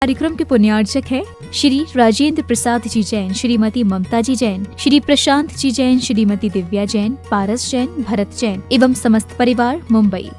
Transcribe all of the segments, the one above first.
कार्यक्रम के पुण्यार्चक है श्री राजेंद्र प्रसाद जी जैन, श्रीमती ममता जी जैन, श्री प्रशांत जी जैन, श्रीमती दिव्या जैन, पारस जैन, भरत जैन एवं समस्त परिवार, मुंबई।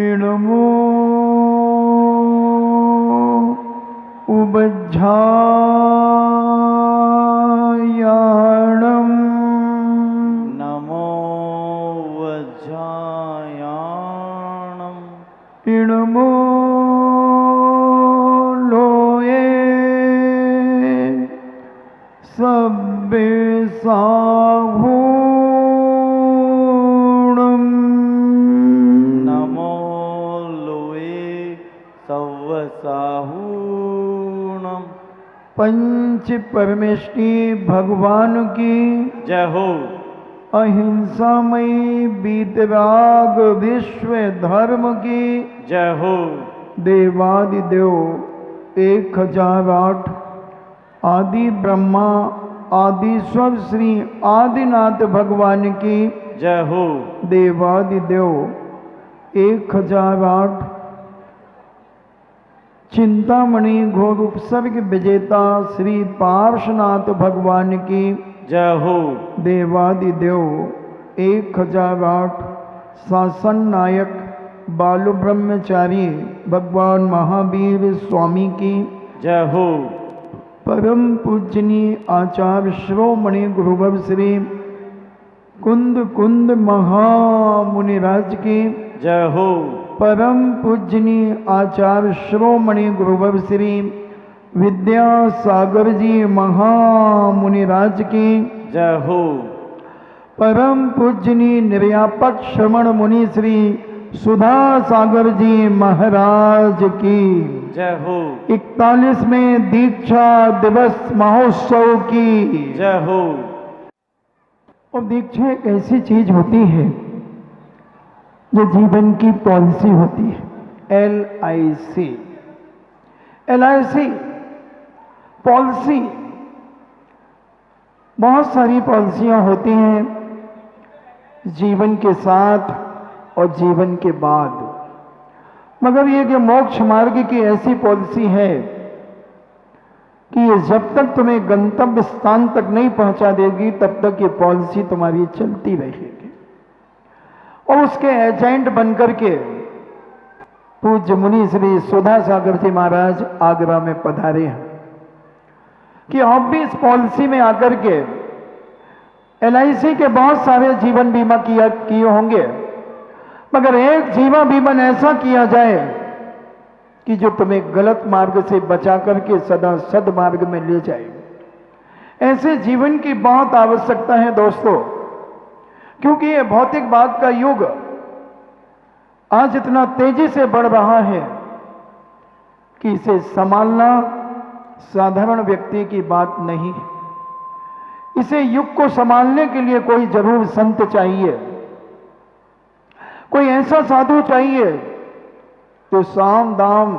इणमो उबज्झायाणम् नमो वज्रायाणम् इणमो लोये सब्बे साहूणम् नमो लोये सव्वसाहूणम्। पंच परमेष्टि भगवान की जय हो। अहिंसामयी वीतराग विश्व धर्म की जय हो। देवादिदेव 1008 आदि ब्रह्मा आदिश्वर श्री आदिनाथ भगवान की जय हो। देवादिदेव 1008 चिंतामणि घोर उपसर्ग विजेता श्री पार्श्वनाथ भगवान की जय हो। देवादिदेव 1008 शासन नायक बालु ब्रह्मचारी भगवान महावीर स्वामी की जय हो। परम पूजनीय आचार्य श्रोमणि गुरुवर श्री कुंद कुंद महामुनिराज की जय हो। परम पूजनीय आचार्य श्रोमणि गुरुवर श्री विद्यासागर जी महामुनिराज की जय हो। परम पूजनीय निर्यापक श्रमण मुनि श्री सुधा सागर जी महाराज की जय हो। 41वें दीक्षा दिवस महोत्सव की जय हो। और दीक्षा एक ऐसी चीज होती है जो जीवन की पॉलिसी होती है। LIC पॉलिसी, बहुत सारी पॉलिसियां होती हैं जीवन के साथ और जीवन के बाद, मगर ये कि मोक्ष मार्ग की ऐसी पॉलिसी है कि ये जब तक तुम्हें गंतव्य स्थान तक नहीं पहुंचा देगी तब तक ये पॉलिसी तुम्हारी चलती रहेगी। और उसके एजेंट बनकर के पूज्य मुनि श्री सुधा सागर जी महाराज आगरा में पधारे हैं कि आप भी इस पॉलिसी में आकर के LIC के बहुत सारे जीवन बीमा किए होंगे, मगर एक जीवन बीमा ऐसा किया जाए कि जो तुम्हें गलत मार्ग से बचा करके सदा सद्मार्ग में ले जाए। ऐसे जीवन की बहुत आवश्यकता है दोस्तों, क्योंकि ये भौतिकवाद का युग आज इतना तेजी से बढ़ रहा है कि इसे संभालना साधारण व्यक्ति की बात नहीं। इसे युग को संभालने के लिए कोई जरूर संत चाहिए, कोई ऐसा साधु चाहिए जो साम दाम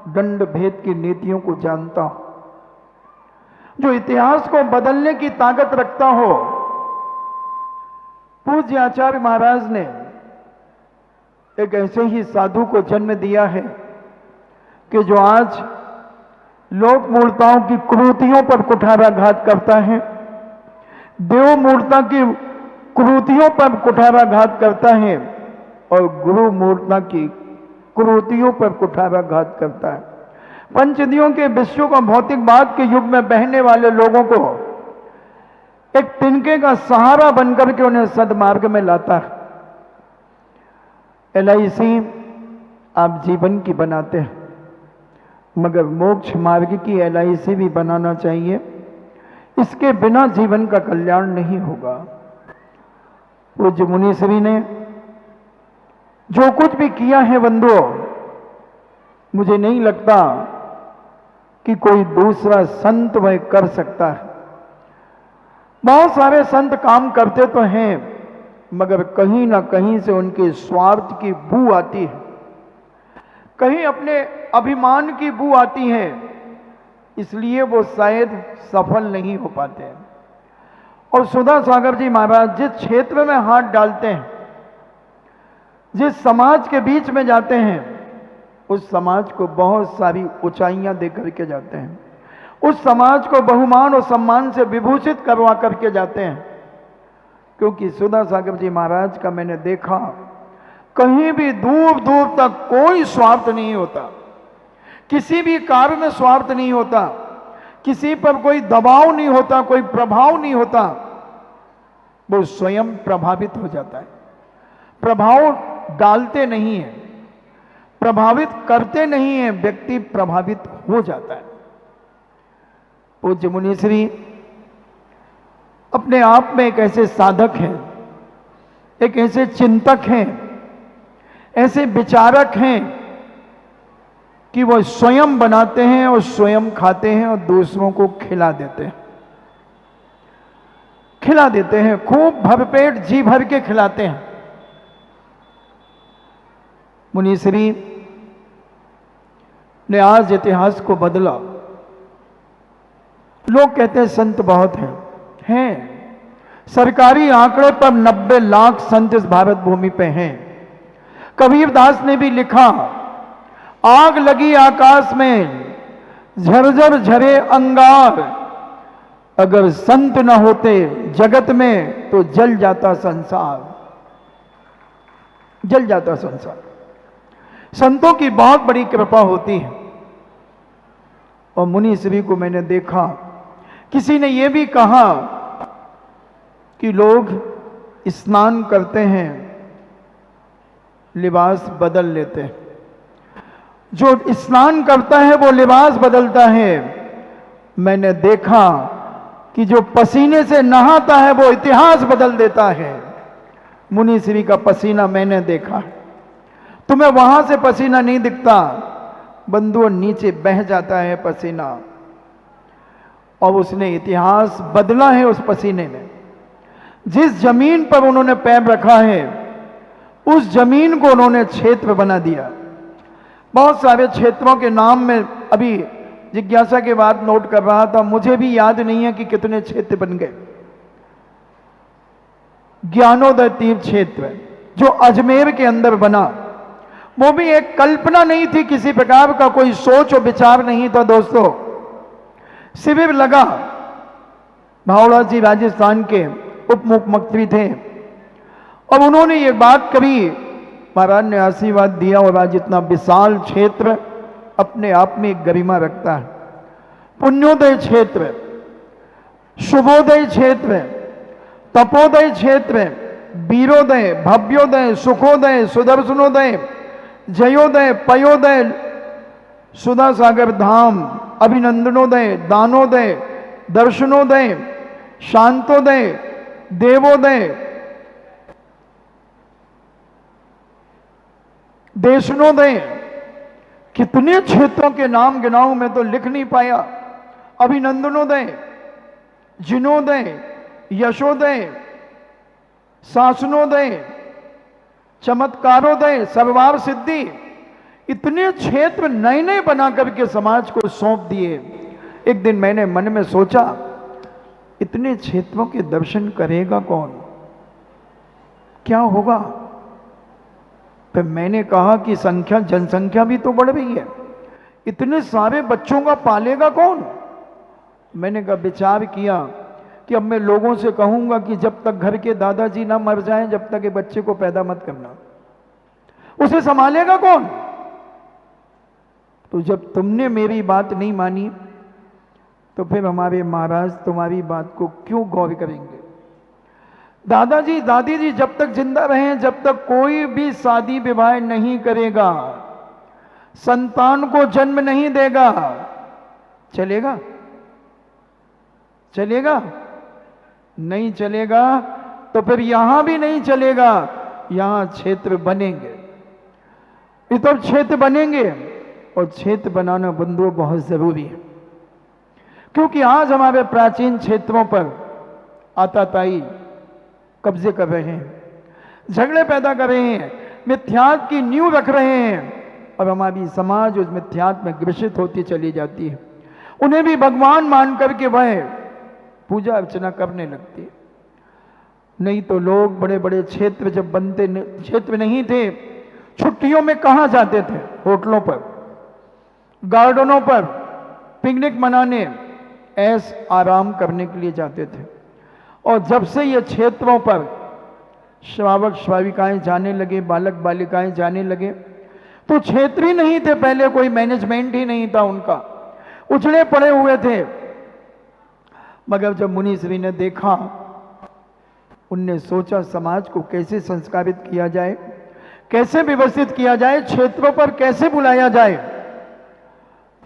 दंड भेद की नीतियों को जानता हो, जो इतिहास को बदलने की ताकत रखता हो। पूज्य आचार्य महाराज ने एक ऐसे ही साधु को जन्म दिया है कि जो आज लोक मूर्ताओं की क्रूतियों पर कुठाराघात करता है, देव मूर्ता की क्रूतियों पर कुठाराघात करता है और गुरु मूर्ता की क्रूतियों पर कुठाराघात करता है। पंचदियों के विश्व का भौतिकवाद के युग में बहने वाले लोगों को एक तिनके का सहारा बनकर के उन्हें सद्मार्ग में लाता है। LIC आप जीवन की बनाते हैं, मगर मोक्ष मार्ग की LIC भी बनाना चाहिए। इसके बिना जीवन का कल्याण नहीं होगा। पूज्य मुनीश्री ने जो कुछ भी किया है बंधुओं, मुझे नहीं लगता कि कोई दूसरा संत वह कर सकता है। बहुत सारे संत काम करते तो हैं, मगर कहीं ना कहीं से उनके स्वार्थ की बू आती है, कहीं अपने अभिमान की बू आती है, इसलिए वो शायद सफल नहीं हो पाते हैं। और सुधा सागर जी महाराज जिस क्षेत्र में हाथ डालते हैं, जिस समाज के बीच में जाते हैं, उस समाज को बहुत सारी ऊंचाइयां दे करके जाते हैं, उस समाज को बहुमान और सम्मान से विभूषित करवा करके जाते हैं। क्योंकि सुधा सागर जी महाराज का मैंने देखा, कहीं भी दूर दूर तक कोई स्वार्थ नहीं होता, किसी भी कार्य में स्वार्थ नहीं होता, किसी पर कोई दबाव नहीं होता, कोई प्रभाव नहीं होता, वो स्वयं प्रभावित हो जाता है। प्रभाव डालते नहीं है, प्रभावित करते नहीं है, व्यक्ति प्रभावित हो जाता है। पूज्य मुनिश्री अपने आप में एक ऐसे साधक हैं, एक ऐसे चिंतक हैं, ऐसे विचारक हैं कि वो स्वयं बनाते हैं और स्वयं खाते हैं और दूसरों को खिला देते हैं, खिला देते हैं, खूब भरपेट जी भर के खिलाते हैं। मुनिश्री ने आज इतिहास को बदला। लोग कहते हैं संत बहुत हैं। सरकारी आंकड़े पर 90 लाख संत इस भारत भूमि पे हैं। कबीरदास ने भी लिखा, आग लगी आकाश में झरझर झरे अंगार, अगर संत न होते जगत में तो जल जाता संसार, जल जाता संसार। संतों की बहुत बड़ी कृपा होती है। और मुनिश्री को मैंने देखा, किसी ने यह भी कहा कि लोग स्नान करते हैं, लिबास बदल लेते हैं। जो स्नान करता है वो लिबास बदलता है। मैंने देखा कि जो पसीने से नहाता है वो इतिहास बदल देता है। मुनिश्री का पसीना मैंने देखा। तुम्हें वहां से पसीना नहीं दिखता, बंधुओं नीचे बह जाता है पसीना, और उसने इतिहास बदला है उस पसीने में। जिस जमीन पर उन्होंने पैर रखा है, उस जमीन को उन्होंने क्षेत्र बना दिया। बहुत सारे क्षेत्रों के नाम में अभी जिज्ञासा के बाद नोट कर रहा था, मुझे भी याद नहीं है कि कितने क्षेत्र बन गए। ज्ञानोदय तीर्थ क्षेत्र जो अजमेर के अंदर बना, वो भी एक कल्पना नहीं थी, किसी प्रकार का कोई सोच और विचार नहीं था दोस्तों। शिविर लगा, भावड़ा जी राजस्थान के उप मुख्यमंत्री थे, और उन्होंने ये बात कही, महाराज ने आशीर्वाद दिया, और आज इतना विशाल क्षेत्र अपने आप में एक गरिमा रखता है। पुण्योदय क्षेत्र, शुभोदय क्षेत्र, तपोदय क्षेत्र, वीरोदय, भव्योदय, सुखोदय, सुदर्शनोदय, जयोदय, पयोदय, सुधा सागर धाम, अभिनंदनोदय, दानोदय, दर्शनोदय, शांतोदय, देवोदय, देशनोदय, कितने क्षेत्रों के नाम गिनाऊं, मैं तो लिख नहीं पाया। अभिनंदनोदय, जिनोदय, यशोदय, शासनोदय, चमत्कारोदय, सर्वार सिद्धि, इतने क्षेत्र नए नए बना करके समाज को सौंप दिए। एक दिन मैंने मन में सोचा, इतने क्षेत्रों के दर्शन करेगा कौन, क्या होगा? फिर मैंने कहा कि संख्या, जनसंख्या भी तो बढ़ रही है, इतने सारे बच्चों का पालेगा कौन? मैंने कहा, विचार किया कि अब मैं लोगों से कहूंगा कि जब तक घर के दादाजी ना मर जाएं, जब तक ये बच्चे को पैदा मत करना, उसे संभालेगा कौन? तो जब तुमने मेरी बात नहीं मानी, तो फिर हमारे महाराज तुम्हारी बात को क्यों गौर करेंगे? दादाजी दादी जी जब तक जिंदा रहें, जब तक कोई भी शादी विवाह नहीं करेगा, संतान को जन्म नहीं देगा, चलेगा? चलेगा? नहीं चलेगा। तो फिर यहां भी नहीं चलेगा, यहां क्षेत्र बनेंगे, इतर क्षेत्र बनेंगे, और क्षेत्र बनाना बंधुओं बहुत जरूरी है। क्योंकि आज हमारे प्राचीन क्षेत्रों पर आताताई कब्जे कर रहे हैं, झगड़े पैदा कर रहे हैं, मिथ्यात्व की नींव रख रहे हैं, और हमारी समाज उस मिथ्यात्व में ग्रसित होती चली जाती है। उन्हें भी भगवान मान करके वह पूजा अर्चना करने लगती है। नहीं तो लोग बड़े बड़े क्षेत्र जब बनते क्षेत्र नहीं थे, छुट्टियों में कहाँ जाते थे? होटलों पर, गार्डनों पर पिकनिक मनाने, ऐश आराम करने के लिए जाते थे। और जब से ये क्षेत्रों पर श्रावक श्राविकाएं जाने लगे, बालक बालिकाएं जाने लगे, तो क्षेत्र ही नहीं थे पहले, कोई मैनेजमेंट ही नहीं था उनका, उछले पड़े हुए थे। मगर जब मुनि श्री ने देखा, उनने सोचा समाज को कैसे संस्कारित किया जाए, कैसे व्यवस्थित किया जाए, क्षेत्रों पर कैसे बुलाया जाए।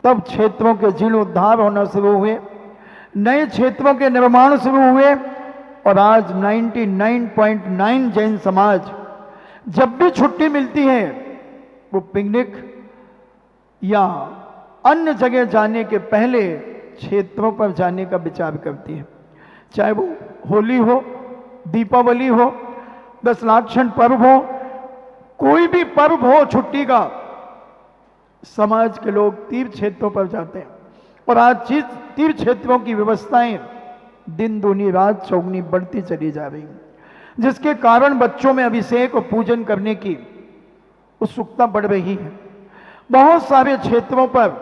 तब क्षेत्रों के जीर्णोद्धार होना शुरू हुए, नए क्षेत्रों के निर्माण शुरू हुए, और आज 99.9 जैन समाज जब भी छुट्टी मिलती है वो पिकनिक या अन्य जगह जाने के पहले क्षेत्रों पर जाने का विचार करती है। चाहे वो होली हो, दीपावली हो, दशलाक्षण पर्व हो, कोई भी पर्व हो छुट्टी का, समाज के लोग तीर्थ क्षेत्रों पर जाते हैं। और आज तीर्थ क्षेत्रों की व्यवस्थाएं दिन दूनी रात चौगुनी बढ़ती चली जा रही हैं, जिसके कारण बच्चों में अभिषेक और पूजन करने की उत्सुकता बढ़ रही है। बहुत सारे क्षेत्रों पर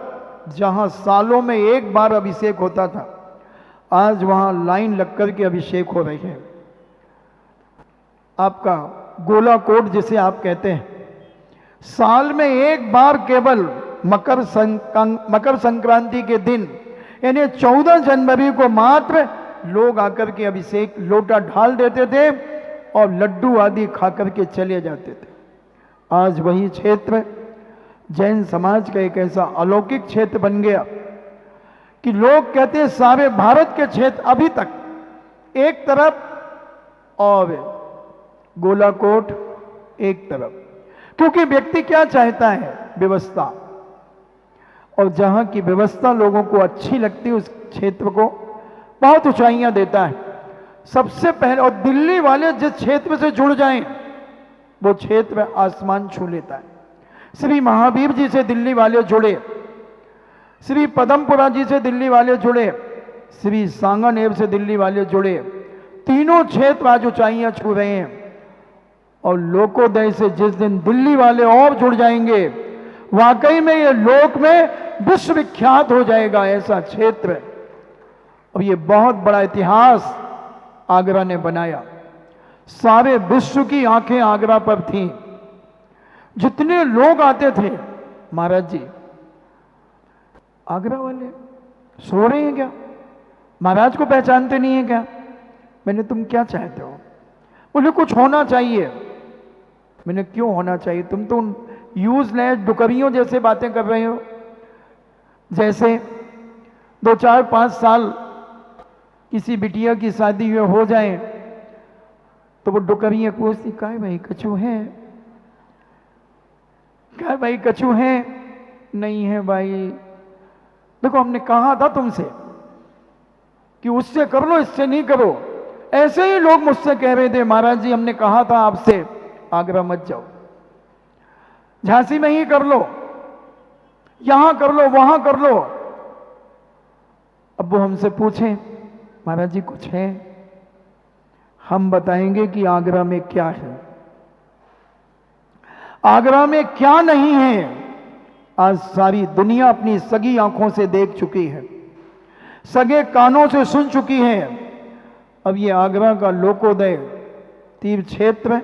जहां सालों में एक बार अभिषेक होता था, आज वहां लाइन लगकर के अभिषेक हो रही है। आपका गोला कोट जिसे आप कहते हैं, साल में एक बार केवल मकर संक्रांति के दिन यानी 14 जनवरी को मात्र लोग आकर के अभिषेक लोटा ढाल देते थे और लड्डू आदि खाकर के चले जाते थे। आज वही क्षेत्र जैन समाज का एक ऐसा अलौकिक क्षेत्र बन गया कि लोग कहते हैं सारे भारत के क्षेत्र अभी तक एक तरफ और गोलाकोट एक तरफ, क्योंकि व्यक्ति क्या चाहता है? व्यवस्था। और जहां की व्यवस्था लोगों को अच्छी लगती है उस क्षेत्र को बहुत ऊंचाइयां देता है सबसे पहले। और दिल्ली वाले जिस क्षेत्र से जुड़ जाएं वो क्षेत्र आसमान छू लेता है। श्री महावीर जी से दिल्ली वाले जुड़े, श्री पदमपुरा जी से दिल्ली वाले जुड़े, श्री सांगानेर से दिल्ली वाले जुड़े, तीनों क्षेत्र आज ऊंचाइयां छू रहे हैं। और लोकोदय से जिस दिन दिल्ली वाले और जुड़ जाएंगे, वाकई में ये लोक में विश्वविख्यात हो जाएगा ऐसा क्षेत्र। अब ये बहुत बड़ा इतिहास आगरा ने बनाया। सारे विश्व की आंखें आगरा पर थीं। जितने लोग आते थे, महाराज जी आगरा वाले सो रहे हैं क्या? महाराज को पहचानते नहीं है क्या? मैंने तुम क्या चाहते हो? बोले कुछ होना चाहिए। मैंने क्यों होना चाहिए? तुम तो यूजलेस डुकरियों जैसे बातें कर रहे हो। जैसे 2, 4, 5 साल किसी बिटिया की शादी हो जाए तो वो डुकरियां पूछती, क्या भाई कछू है? क्या भाई कछू है? नहीं है भाई। देखो हमने कहा था तुमसे कि उससे कर लो, इससे नहीं करो। ऐसे ही लोग मुझसे कह रहे थे, महाराज जी हमने कहा था आपसे आगरा मत जाओ, झांसी में ही कर लो, यहां कर लो, वहां कर लो। अब वो हमसे पूछें महाराज जी कुछ है? हम बताएंगे कि आगरा में क्या है, आगरा में क्या नहीं है। आज सारी दुनिया अपनी सगी आंखों से देख चुकी है, सगे कानों से सुन चुकी है। अब ये आगरा का लोकोदय तीर्थ क्षेत्र,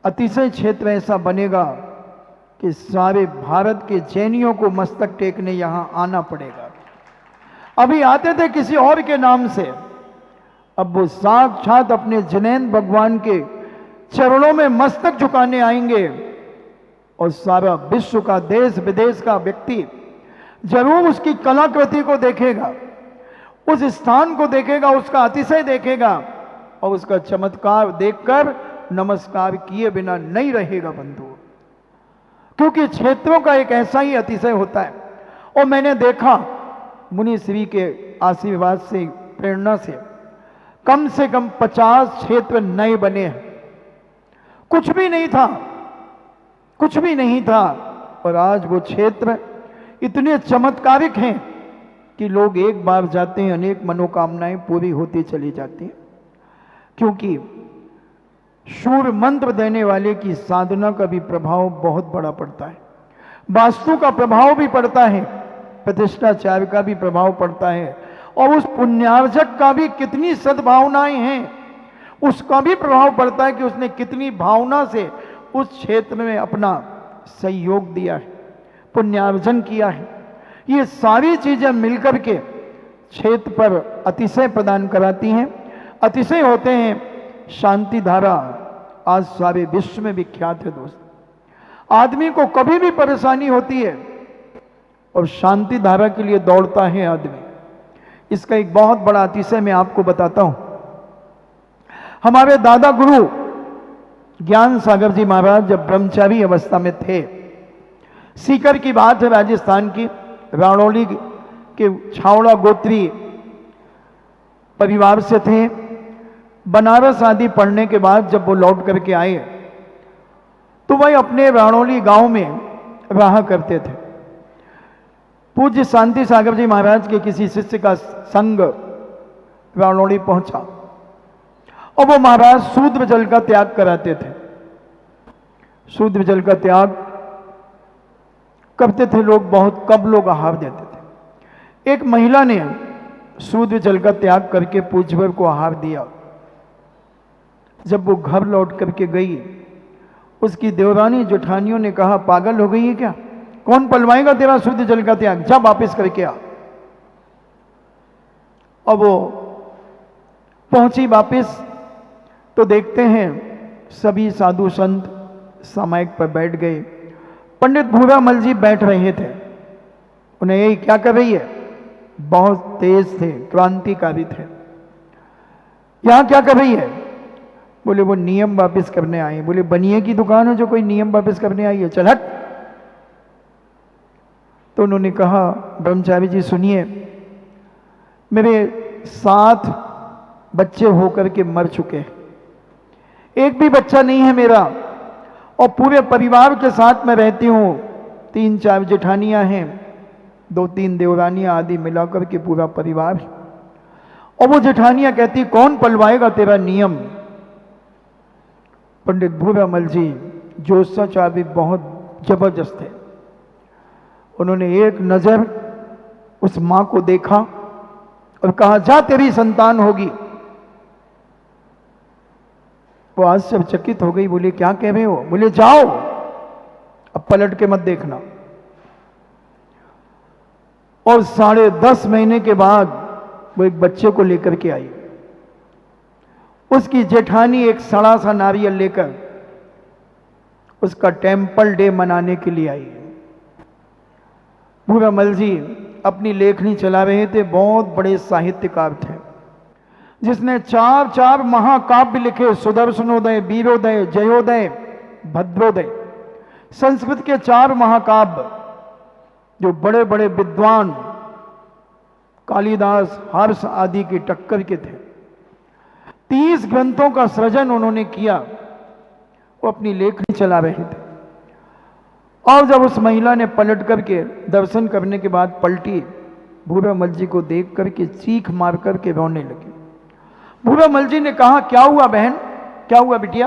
अतिशय क्षेत्र ऐसा बनेगा कि सारे भारत के जैनियों को मस्तक टेकने यहां आना पड़ेगा। अभी आते थे किसी और के नाम से, अब वो साक्षात अपने जिनेंद्र भगवान के चरणों में मस्तक झुकाने आएंगे। और सारा विश्व का, देश विदेश का व्यक्ति जरूर उसकी कलाकृति को देखेगा, उस स्थान को देखेगा, उसका अतिशय देखेगा और उसका चमत्कार देखकर नमस्कार किए बिना नहीं रहेगा बंधु। क्योंकि क्षेत्रों का एक ऐसा ही अतिशय होता है। और मैंने देखा मुनि श्री के आशीर्वाद से, प्रेरणा से कम 50 क्षेत्र नए बने हैं। कुछ भी नहीं था, कुछ भी नहीं था। और आज वो क्षेत्र इतने चमत्कारिक हैं कि लोग एक बार जाते हैं, अनेक मनोकामनाएं पूरी होती चली जाती हैं। क्योंकि शूर मंत्र देने वाले की साधना का भी प्रभाव बहुत बड़ा पड़ता है, वास्तु का प्रभाव भी पड़ता है, प्रतिष्ठाचार का भी प्रभाव पड़ता है, और उस पुण्यार्जक का भी कितनी सद्भावनाएं हैं उसका भी प्रभाव पड़ता है कि उसने कितनी भावना से उस क्षेत्र में अपना सहयोग दिया है, पुण्यार्जन किया है। ये सारी चीजें मिलकर के क्षेत्र पर अतिशय प्रदान कराती हैं, अतिशय होते हैं। शांति धारा आज सारे विश्व में विख्यात है दोस्त। आदमी को कभी भी परेशानी होती है और शांति धारा के लिए दौड़ता है आदमी। इसका एक बहुत बड़ा अतिशय मैं आपको बताता हूं। हमारे दादा गुरु ज्ञान सागर जी महाराज जब ब्रह्मचारी अवस्था में थे, सीकर की बात है, राजस्थान की राणौली के छावड़ा गोत्री परिवार से थे। बनारस आदि पढ़ने के बाद जब वो लौट करके आए तो वह अपने राणौली गांव में रहा करते थे। पूज्य शांति सागर जी महाराज के किसी शिष्य का संग राणौली पहुंचा और वो महाराज शूद्र जल का त्याग कराते थे। शूद्र जल का त्याग करते थे लोग, बहुत कम लोग आहार देते थे। एक महिला ने शूद्र जल का त्याग करके पूज्यवर को आहार दिया। जब वो घर लौट करके गई, उसकी देवरानी जेठानियों ने कहा, पागल हो गई है क्या? कौन पलवाएगा तेरा शुद्ध जल का त्याग? जा वापिस करके आ। अब वो पहुंची वापिस तो देखते हैं सभी साधु संत सामायिक पर बैठ गए। पंडित भूरामल जी बैठ रहे थे। उन्हें यही क्या कर रही है? बहुत तेज थे, क्रांतिकारी थे। यहां क्या कर रही है? बोले वो नियम वापस करने आए। बोले बनिए की दुकान है जो कोई नियम वापस करने आई है, चल हट। तो उन्होंने कहा, ब्रह्मचारी जी सुनिए, मेरे 7 बच्चे होकर के मर चुके हैं, एक भी बच्चा नहीं है मेरा, और पूरे परिवार के साथ मैं रहती हूं। 3-4 जेठानियां हैं, 2-3 देवरानियां आदि मिलाकर के पूरा परिवार। और वो जेठानियां कहती, कौन पलवाएगा तेरा नियम? पंडित भूरामल जी जो सच आदि बहुत जबरदस्त थे, उन्होंने एक नजर उस मां को देखा और कहा, जा तेरी संतान होगी। वो आश्चर्यचकित हो गई। बोले क्या कह रहे हो? बोले जाओ, अब पलट के मत देखना। और 10.5 महीने के बाद वो एक बच्चे को लेकर के आई। उसकी जेठानी एक सड़ा सा नारियल लेकर उसका टेम्पल डे मनाने के लिए आई। भूरामल जी अपनी लेखनी चला रहे थे, बहुत बड़े साहित्यकार थे, जिसने 4 महाकाव्य लिखे, सुदर्शनोदय, वीरोदय, जयोदय, भद्रोदय। संस्कृत के 4 महाकाव्य जो बड़े बड़े विद्वान कालिदास, हर्ष आदि की टक्कर के थे। 30 ग्रंथों का सृजन उन्होंने किया। वो अपनी लेखनी चला रहे थे और जब उस महिला ने पलट करके दर्शन करने के बाद पलटी, भूरामल जी को देख करके चीख मार करके रोने लगी। भूरामल जी ने कहा, क्या हुआ बहन, क्या हुआ बिटिया?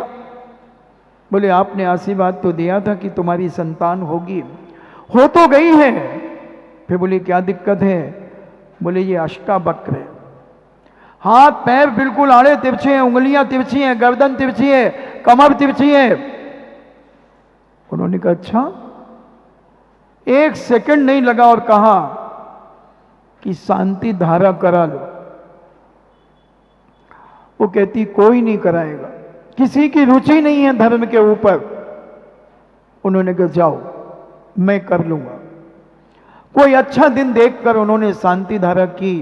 बोले आपने आशीर्वाद तो दिया था कि तुम्हारी संतान होगी, हो तो गई है। फिर बोले क्या दिक्कत है? बोले ये अष्टावक्र है, हाथ पैर बिल्कुल आड़े तिरछे हैं, उंगलियां तिरछी हैं, गर्दन तिरछी है, कमर तिरछी है। उन्होंने कहा अच्छा? 1 सेकंड नहीं लगा और कहा कि शांति धारा करा लो। वो कहती कोई नहीं कराएगा, किसी की रुचि नहीं है धर्म के ऊपर। उन्होंने कहा जाओ मैं कर लूंगा। कोई अच्छा दिन देखकर उन्होंने शांति धारा की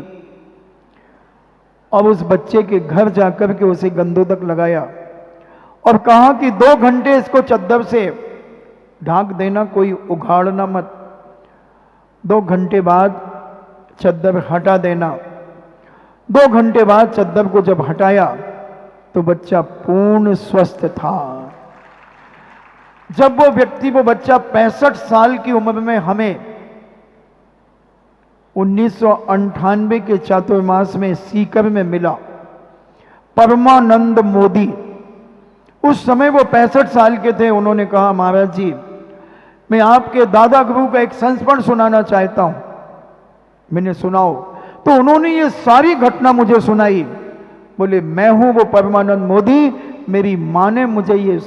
और उस बच्चे के घर जाकर के उसे गंधोदक लगाया और कहा कि 2 घंटे इसको चद्दर से ढांक देना, कोई उघाड़ना मत। 2 घंटे बाद चद्दर हटा देना। 2 घंटे बाद चद्दर को जब हटाया तो बच्चा पूर्ण स्वस्थ था। जब वो व्यक्ति, वो बच्चा 65 साल की उम्र में हमें 1998 के चातुर्मास में सीकर में मिला, परमानंद मोदी। उस समय वो 65 साल के थे। उन्होंने कहा, महाराज जी, मैं आपके दादा गुरु का एक संस्मरण सुनाना चाहता हूं। मैंने सुनाओ। तो उन्होंने ये सारी घटना मुझे सुनाई। बोले, मैं हूं वो परमानंद मोदी, मेरी मां ने मुझे ये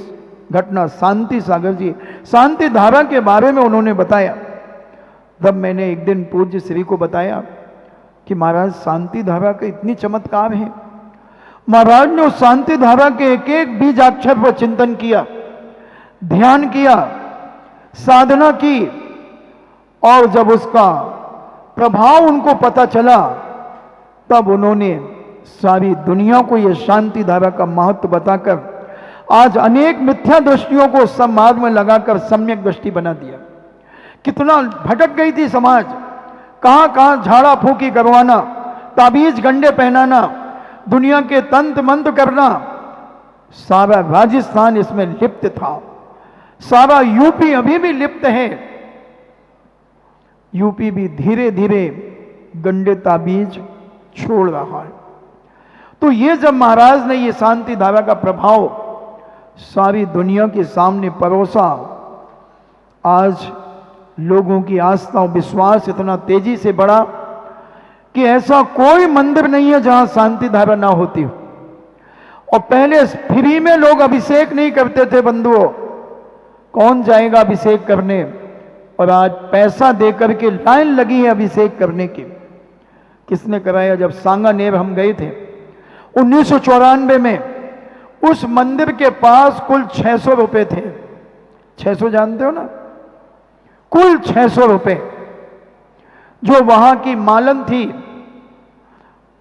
घटना, शांति सागर जी, शांति धारा के बारे में उन्होंने बताया। तब मैंने एक दिन पूज्य श्री को बताया कि महाराज, शांति धारा का इतनी चमत्कार है। महाराज ने उस शांति धारा के एक एक बीजाक्षर पर चिंतन किया, ध्यान किया, साधना की, और जब उसका प्रभाव उनको पता चला, तब उन्होंने सारी दुनिया को यह शांति धारा का महत्व बताकर आज अनेक मिथ्या दृष्टियों को सब मार्ग में लगाकर सम्यक दृष्टि बना दिया। कितना भटक गई थी समाज, कहां कहां झाड़ा फूकी करवाना, ताबीज गंडे पहनाना, दुनिया के तंत्र मंत्र करना, सारा राजस्थान इसमें लिप्त था। सारा यूपी अभी भी लिप्त है। यूपी भी धीरे धीरे गंडे ताबीज छोड़ रहा है। तो ये जब महाराज ने ये शांति धारा का प्रभाव सारी दुनिया के सामने परोसा, आज लोगों की आस्था और विश्वास इतना तेजी से बढ़ा कि ऐसा कोई मंदिर नहीं है जहां शांति धारा ना होती हो। और पहले फ्री में लोग अभिषेक नहीं करते थे बंधुओं, कौन जाएगा अभिषेक करने, और आज पैसा देकर के लाइन लगी है अभिषेक करने की। किसने कराया? जब सांगानेर हम गए थे 1994 में, उस मंदिर के पास कुल 600 रुपए थे। 600 जानते हो ना? कुल 600 रुपए। जो वहां की मालन थी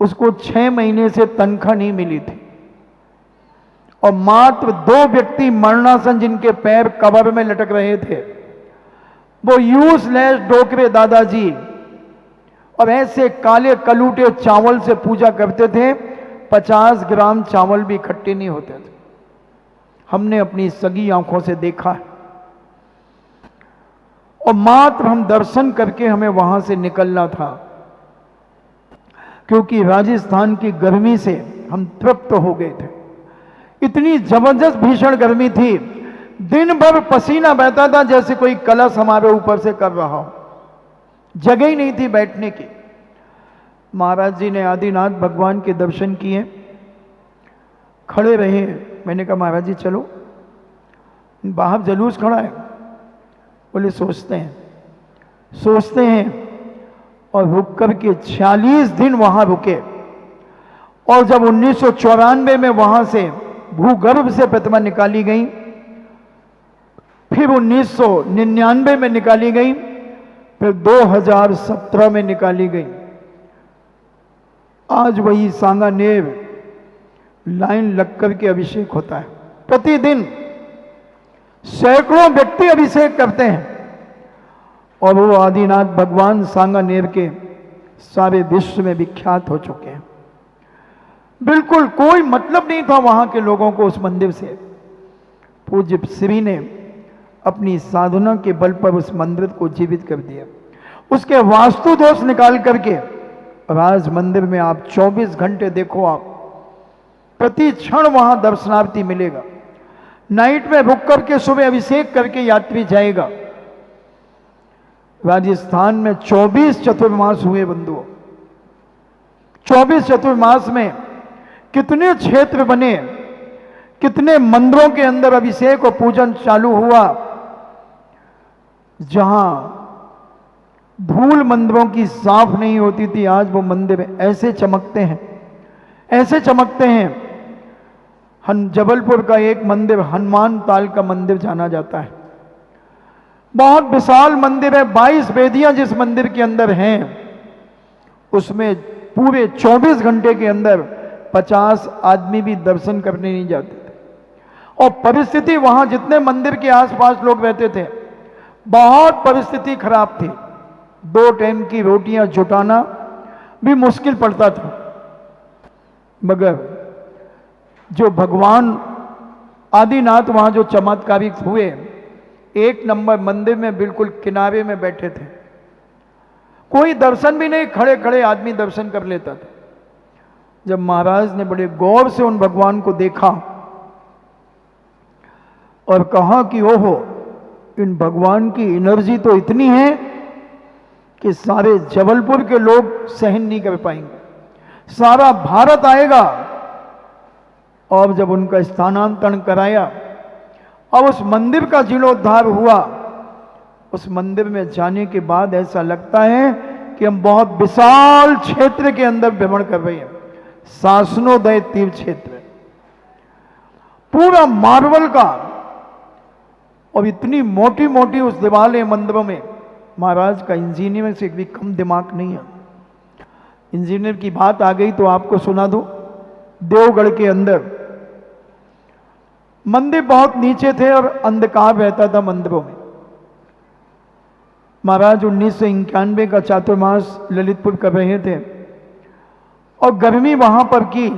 उसको 6 महीने से तनख्वाह नहीं मिली थी, और मात्र 2 व्यक्ति मरणासन, जिनके पैर कब्र में लटक रहे थे, वो यूजलेस डोकरे दादाजी, और ऐसे काले कलूटे चावल से पूजा करते थे। 50 ग्राम चावल भी इकट्ठे नहीं होते थे। हमने अपनी सगी आंखों से देखा है। और मात्र हम दर्शन करके हमें वहां से निकलना था, क्योंकि राजस्थान की गर्मी से हम तृप्त हो गए थे। इतनी जबरदस्त भीषण गर्मी थी, दिन भर पसीना बहता था, जैसे कोई कलश हमारे ऊपर से कर रहा हो। जगह ही नहीं थी बैठने की। महाराज जी ने आदिनाथ भगवान के दर्शन किए, खड़े रहे। मैंने कहा, महाराज जी चलो, बाहर जलूस खड़ा है। बोले, सोचते हैं, और रुक कर के 46 दिन वहां रुके। और जब 1994 में वहां से भूगर्भ से प्रतिमा निकाली गई, फिर 1999 में निकाली गई, फिर 2017 में निकाली गई। आज वही सांगानेर लाइन लग करके अभिषेक होता है। प्रतिदिन सैकड़ों व्यक्ति अभिषेक करते हैं, और वो आदिनाथ भगवान सांगानेर के सारे विश्व में विख्यात हो चुके हैं। बिल्कुल कोई मतलब नहीं था वहां के लोगों को उस मंदिर से। पूज्य श्री ने अपनी साधना के बल पर उस मंदिर को जीवित कर दिया। उसके वास्तु दोष निकाल करके राज मंदिर में आप 24 घंटे देखो, आप प्रति क्षण वहां दर्शनार्थी मिलेगा। नाइट में रुक करके सुबह अभिषेक करके यात्री जाएगा। राजस्थान में 24 चतुर्मास हुए बंधुओं। 24 चतुर्मास में कितने क्षेत्र बने, कितने मंदिरों के अंदर अभिषेक और पूजन चालू हुआ। जहां धूल मंदिरों की साफ नहीं होती थी, आज वो मंदिर ऐसे चमकते हैं, ऐसे चमकते हैं। जबलपुर का एक मंदिर हनुमान ताल का मंदिर जाना जाता है। बहुत विशाल मंदिर है। 22 वेदियां जिस मंदिर के अंदर हैं, उसमें पूरे 24 घंटे के अंदर 50 आदमी भी दर्शन करने नहीं जाते थे। और परिस्थिति वहां जितने मंदिर के आसपास लोग रहते थे, बहुत परिस्थिति खराब थी। 2 टाइम की रोटियां जुटाना भी मुश्किल पड़ता था। मगर जो भगवान आदिनाथ वहां जो चमत्कारिक हुए, एक नंबर मंदिर में बिल्कुल किनारे में बैठे थे, कोई दर्शन भी नहीं, खड़े खड़े आदमी दर्शन कर लेता था। जब महाराज ने बड़े गौर से उन भगवान को देखा और कहा कि ओहो, इन भगवान की एनर्जी तो इतनी है कि सारे जबलपुर के लोग सहन नहीं कर पाएंगे, सारा भारत आएगा। और जब उनका स्थानांतरण कराया, अब उस मंदिर का जीर्णोद्धार हुआ, उस मंदिर में जाने के बाद ऐसा लगता है कि हम बहुत विशाल क्षेत्र के अंदर भ्रमण कर रहे हैं। शासनोदय तीर्थ क्षेत्र पूरा मार्बल का, और इतनी मोटी मोटी उस दीवारें मंदिरों में। महाराज का इंजीनियर से भी कम दिमाग नहीं है। इंजीनियर की बात आ गई तो आपको सुना दो। देवगढ़ के अंदर मंदिर बहुत नीचे थे और अंधकार रहता था मंदिरों में। महाराज 1991 का चातुर्मास ललितपुर कर रहे थे और गर्मी वहां पर की।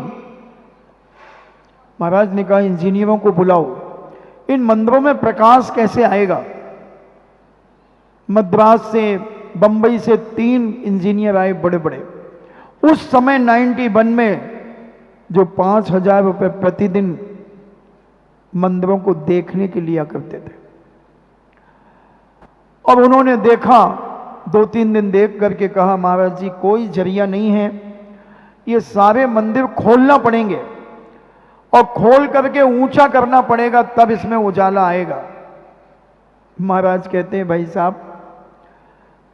महाराज ने कहा इंजीनियरों को बुलाओ, इन मंदिरों में प्रकाश कैसे आएगा। मद्रास से, बंबई से 3 इंजीनियर आए बड़े बड़े। उस समय 91 में जो 5,000 रुपए प्रतिदिन मंदिरों को देखने के लिया करते थे, और उन्होंने देखा, 2-3 दिन देख करके कहा महाराज जी कोई जरिया नहीं है, ये सारे मंदिर खोलना पड़ेंगे और खोल करके ऊंचा करना पड़ेगा, तब इसमें उजाला आएगा। महाराज कहते हैं भाई साहब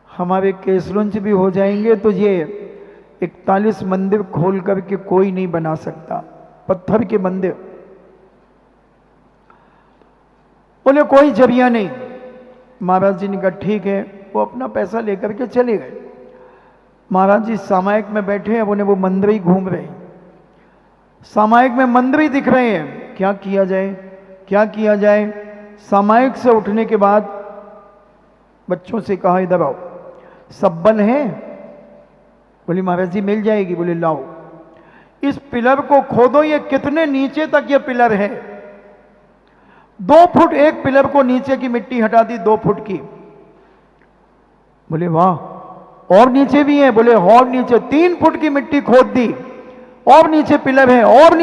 हमारे केसलुंच भी हो जाएंगे तो ये 41 मंदिर खोल करके कोई नहीं बना सकता, पत्थर के मंदिर। बोले कोई जरिया नहीं। महाराज जी ने कहा ठीक है, वो अपना पैसा लेकर के चले गए। महाराज जी सामायिक में बैठे हैं, उन्हें वो मंदिर ही घूम रहे हैं, सामायिक में मंदिर ही दिख रहे हैं। क्या किया जाए, क्या किया जाए। सामायिक से उठने के बाद बच्चों से कहा इधर आओ, सब्बल है। बोली महाराज जी मिल जाएगी। बोले लाओ, इस पिलर को खोदो, ये कितने नीचे तक ये पिलर है। 2 फुट एक पिलर को नीचे की मिट्टी हटा दी, 2 फुट की। बोले वाह, और नीचे भी है। बोले और नीचे 3 फुट की मिट्टी खोद दी, और नीचे पिलर है, और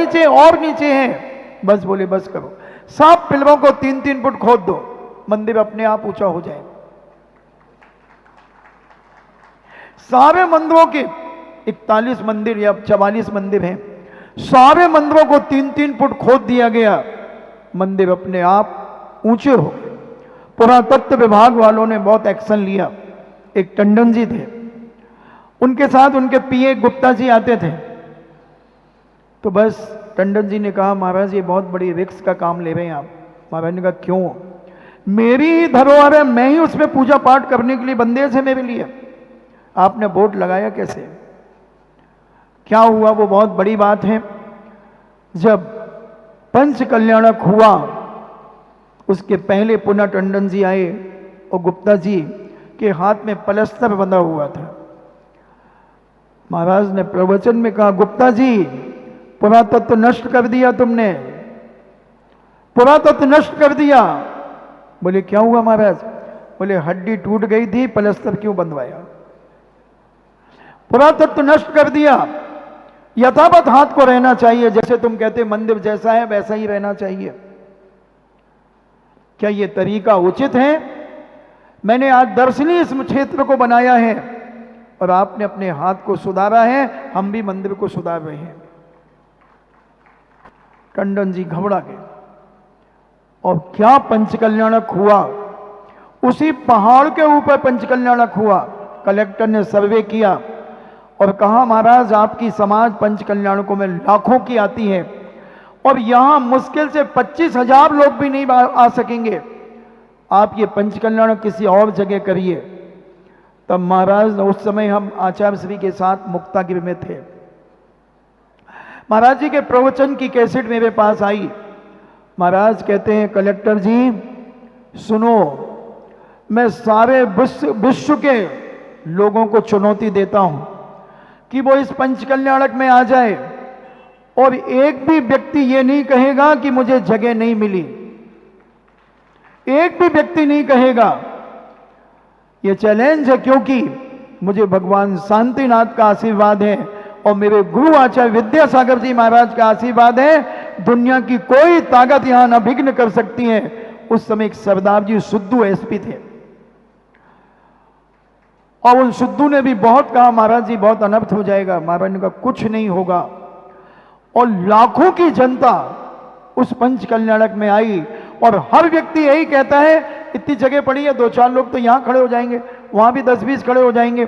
नीचे है। बस बोले बस करो, सब पिलरों को 3-3 फुट खोद दो, मंदिर अपने आप ऊंचा हो जाए। सारे मंदिरों के 41 मंदिर या 44 मंदिर हैं, सारे मंदिरों को 3-3 फुट खोद दिया गया, मंदिर अपने आप ऊंचे हो गए। पुरातत्व विभाग वालों ने बहुत एक्शन लिया। एक टंडन जी थे, उनके साथ उनके पीए गुप्ता जी आते थे। तो बस टंडन जी ने कहा महाराज ये बहुत बड़ी रिस्क का काम ले रहे हैं आप। महाराज ने कहा क्यों। मेरी ही धरोहर है, मैं ही उसमें पूजा पाठ करने के लिए बंदेज है मेरे लिए, आपने बोर्ड लगाया कैसे। क्या हुआ, वो बहुत बड़ी बात है। जब पंच कल्याणक हुआ उसके पहले पुनः टंडन जी आए और गुप्ता जी के हाथ में पलस्तर बंधा हुआ था। महाराज ने प्रवचन में कहा गुप्ता जी पुरातत्व नष्ट कर दिया तुमने, पुरातत्व नष्ट कर दिया। बोले क्या हुआ महाराज। बोले हड्डी टूट गई थी, पलस्तर क्यों बंधवाया। पुरातत्व नष्ट कर दिया। यथावत हाथ को रहना चाहिए, जैसे तुम कहते मंदिर जैसा है वैसा ही रहना चाहिए। क्या ये तरीका उचित है। मैंने आज दर्शनीय इस क्षेत्र को बनाया है और आपने अपने हाथ को सुधारा है, हम भी मंदिर को सुधार रहे हैं। टंडन जी घबरा गए। और क्या पंचकल्याणक हुआ, उसी पहाड़ के ऊपर पंचकल्याणक हुआ। कलेक्टर ने सर्वे किया और कहा महाराज आपकी समाज पंचकल्याणकों में लाखों की आती है और यहां मुश्किल से 25,000 लोग भी नहीं आ सकेंगे, आप ये पंचकल्याणक किसी और जगह करिए। तब महाराज उस समय हम आचार्य श्री के साथ मुक्तागिरी में थे। महाराज जी के प्रवचन की कैसेट मेरे पास आई। महाराज कहते हैं कलेक्टर जी सुनो, मैं सारे विश्व के लोगों को चुनौती देता हूं कि वो इस पंचकल्याणक में आ जाए और एक भी व्यक्ति ये नहीं कहेगा कि मुझे जगह नहीं मिली। एक भी व्यक्ति नहीं कहेगा। ये चैलेंज है, क्योंकि मुझे भगवान शांतिनाथ का आशीर्वाद है और मेरे गुरु आचार्य विद्यासागर जी महाराज का आशीर्वाद है। दुनिया की कोई ताकत यहां न विघ्न कर सकती है। उस समय एक सरदार जी सुद्धू एसपी थे और उन सुद्धू ने भी बहुत कहा महाराज जी बहुत अनर्थ हो जाएगा। महाराज ने कहा कुछ नहीं होगा। और लाखों की जनता उस पंच कल्याणक में आई और हर व्यक्ति यही कहता है इतनी जगह पड़ी है, 2-4 लोग तो यहां खड़े हो जाएंगे, वहां भी 10-20 खड़े हो जाएंगे।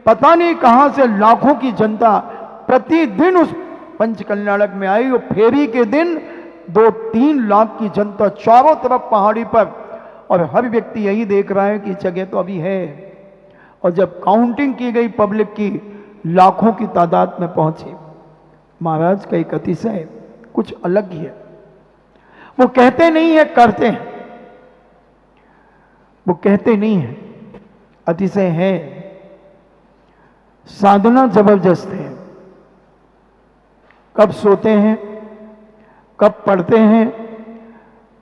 पता नहीं कहां से लाखों की जनता प्रतिदिन उस पंच कल्याणक में आई और फेरी के दिन 2-3 लाख की जनता चारों तरफ पहाड़ी पर, और हर व्यक्ति यही देख रहा है कि जगह तो अभी है। और जब काउंटिंग की गई पब्लिक की, लाखों की तादाद में पहुंची। महाराज का एक अतिशय कुछ अलग ही है। वो कहते नहीं है, करते हैं। वो कहते नहीं है, अतिशय है। साधना जबरदस्त है। कब सोते हैं, कब पढ़ते हैं,